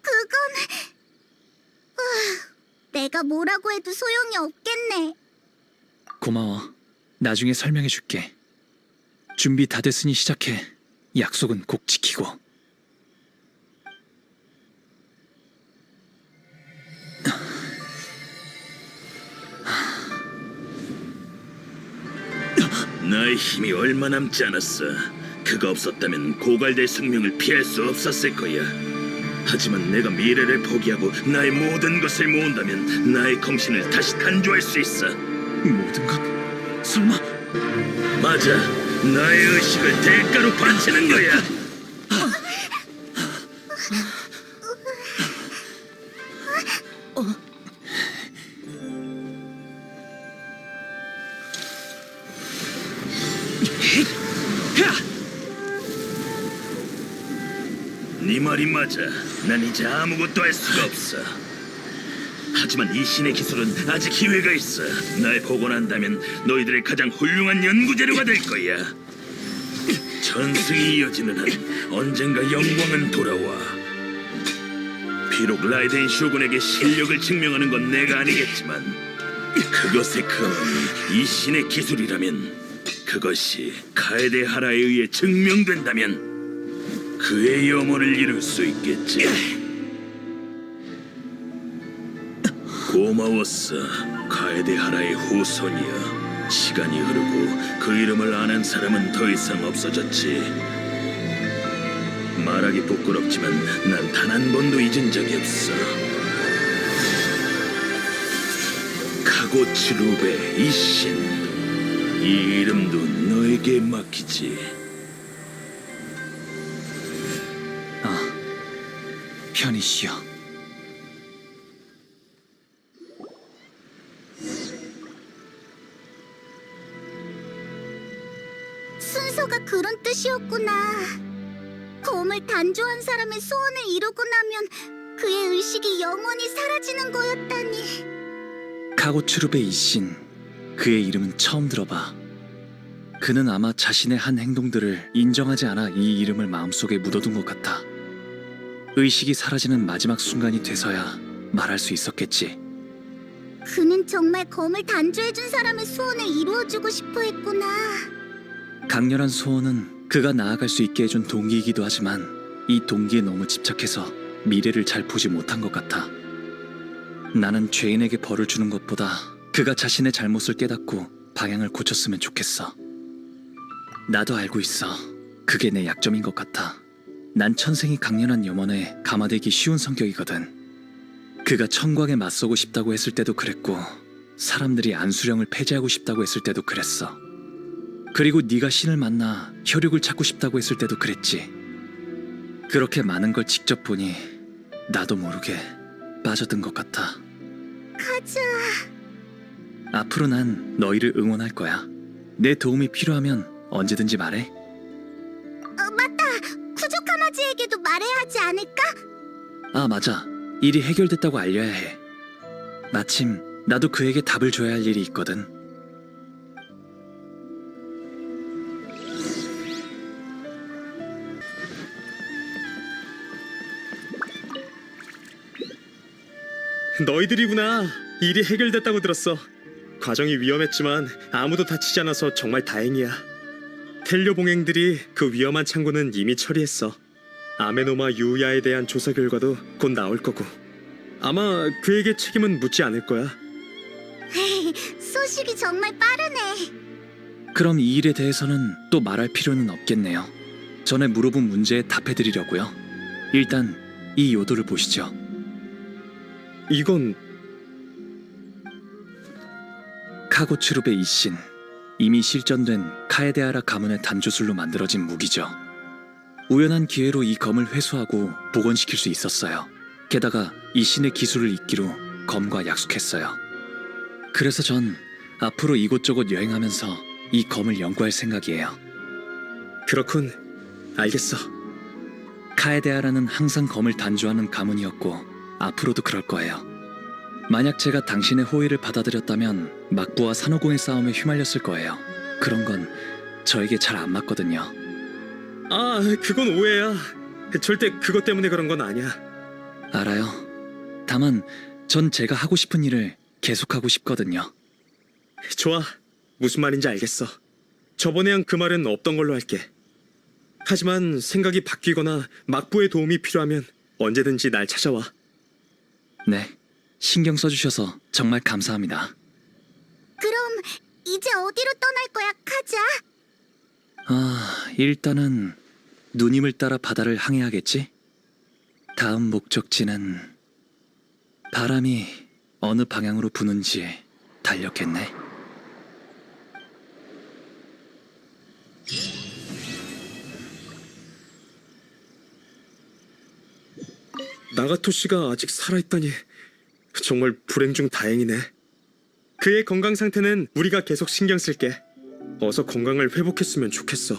[SPEAKER 1] 그건... 내가 뭐라고 해도 소용이 없겠네.
[SPEAKER 7] 고마워. 나중에 설명해 줄게. 준비 다 됐으니 시작해. 약속은 꼭 지키고.
[SPEAKER 9] 나의 힘이 얼마 남지 않았어. 그가 없었다면 고갈될 숙명을 피할 수 없었을 거야. 하지만 내가 미래를 포기하고 나의 모든 것을 모은다면 나의 검신을 다시 단조할 수 있어.
[SPEAKER 10] 모든 것? 설마?
[SPEAKER 9] 맞아, 나의 의식을 대가로 바치는 거야. 네 말이 맞아. 난 이제 아무것도 할 수가 없어. 하지만 이 신의 기술은 아직 기회가 있어. 날 복원한다면 너희들의 가장 훌륭한 연구재료가 될 거야. 전승이 이어지는 한 언젠가 영광은 돌아와. 비록 라이덴 쇼군에게 실력을 증명하는 건 내가 아니겠지만 그것의 근원이 이 신의 기술이라면, 그것이 카에데하라에 의해 증명된다면 그의 염원을 이룰 수 있겠지. 고마웠어, 카에데하라의 후손이여. 시간이 흐르고 그 이름을 아는 사람은 더 이상 없어졌지. 말하기 부끄럽지만 난 단 한 번도 잊은 적이 없어. 카고치 루베 이신. 이 이름도 너에게 맡기지.
[SPEAKER 7] 편히 쉬어.
[SPEAKER 1] 순서가 그런 뜻이었구나. 검을 단조한 사람의 소원을 이루고 나면 그의 의식이 영원히 사라지는 거였다니.
[SPEAKER 7] 카고츠룹의 이신, 그의 이름은 처음 들어봐. 그는 아마 자신의 한 행동들을 인정하지 않아 이 이름을 마음속에 묻어둔 것 같아. 의식이 사라지는 마지막 순간이 돼서야 말할 수 있었겠지.
[SPEAKER 1] 그는 정말 검을 단조해준 사람의 소원을 이루어주고 싶어 했구나.
[SPEAKER 7] 강렬한 소원은 그가 나아갈 수 있게 해준 동기이기도 하지만 이 동기에 너무 집착해서 미래를 잘 보지 못한 것 같아. 나는 죄인에게 벌을 주는 것보다 그가 자신의 잘못을 깨닫고 방향을 고쳤으면 좋겠어. 나도 알고 있어. 그게 내 약점인 것 같아. 난 천생이 강렬한 염원에 감화되기 쉬운 성격이거든. 그가 청광에 맞서고 싶다고 했을 때도 그랬고 사람들이 안수령을 폐지하고 싶다고 했을 때도 그랬어. 그리고 네가 신을 만나 혈육을 찾고 싶다고 했을 때도 그랬지. 그렇게 많은 걸 직접 보니 나도 모르게 빠져든 것 같아.
[SPEAKER 1] 가자.
[SPEAKER 7] 앞으로 난 너희를 응원할 거야. 내 도움이 필요하면 언제든지 말해.
[SPEAKER 1] 맞다. 쿠조카마지에게도 말해야 하지 않을까?
[SPEAKER 7] 아, 맞아. 일이 해결됐다고 알려야 해. 마침 나도 그에게 답을 줘야 할 일이 있거든.
[SPEAKER 6] 너희들이구나. 일이 해결됐다고 들었어. 과정이 위험했지만 아무도 다치지 않아서 정말 다행이야. 텔료 봉행들이 그 위험한 창고는 이미 처리했어. 아메노마 유야에 대한 조사 결과도 곧 나올 거고 아마 그에게 책임은 묻지 않을 거야.
[SPEAKER 1] 소식이 정말 빠르네.
[SPEAKER 7] 그럼 이 일에 대해서는 또 말할 필요는 없겠네요. 전에 물어본 문제에 답해드리려고요. 일단 이 요도를 보시죠.
[SPEAKER 6] 이건
[SPEAKER 7] 카고츠룹의 이신, 이미 실전된 카에데하라 가문의 단조술로 만들어진 무기죠. 우연한 기회로 이 검을 회수하고 복원시킬 수 있었어요. 게다가 이 신의 기술을 잇기로 검과 약속했어요. 그래서 전 앞으로 이곳저곳 여행하면서 이 검을 연구할 생각이에요.
[SPEAKER 6] 그렇군. 알겠어.
[SPEAKER 7] 카에데하라는 항상 검을 단조하는 가문이었고 앞으로도 그럴 거예요. 만약 제가 당신의 호의를 받아들였다면 막부와 산호공의 싸움에 휘말렸을 거예요. 그런 건 저에게 잘 안 맞거든요.
[SPEAKER 6] 아, 그건 오해야. 절대 그것 때문에 그런 건 아니야.
[SPEAKER 7] 알아요. 다만 전 제가 하고 싶은 일을 계속하고 싶거든요.
[SPEAKER 6] 좋아. 무슨 말인지 알겠어. 저번에한 그 말은 없던 걸로 할게. 하지만 생각이 바뀌거나 막부의 도움이 필요하면 언제든지 날 찾아와.
[SPEAKER 7] 네, 신경 써주셔서 정말 감사합니다.
[SPEAKER 1] 그럼 이제 어디로 떠날 거야, 카자?
[SPEAKER 7] 일단은 누님을 따라 바다를 항해하겠지? 다음 목적지는 바람이 어느 방향으로 부는지 달렸겠네.
[SPEAKER 6] 나가토 씨가 아직 살아있다니 정말 불행 중 다행이네. 그의 건강 상태는 우리가 계속 신경 쓸게. 어서 건강을 회복했으면 좋겠어.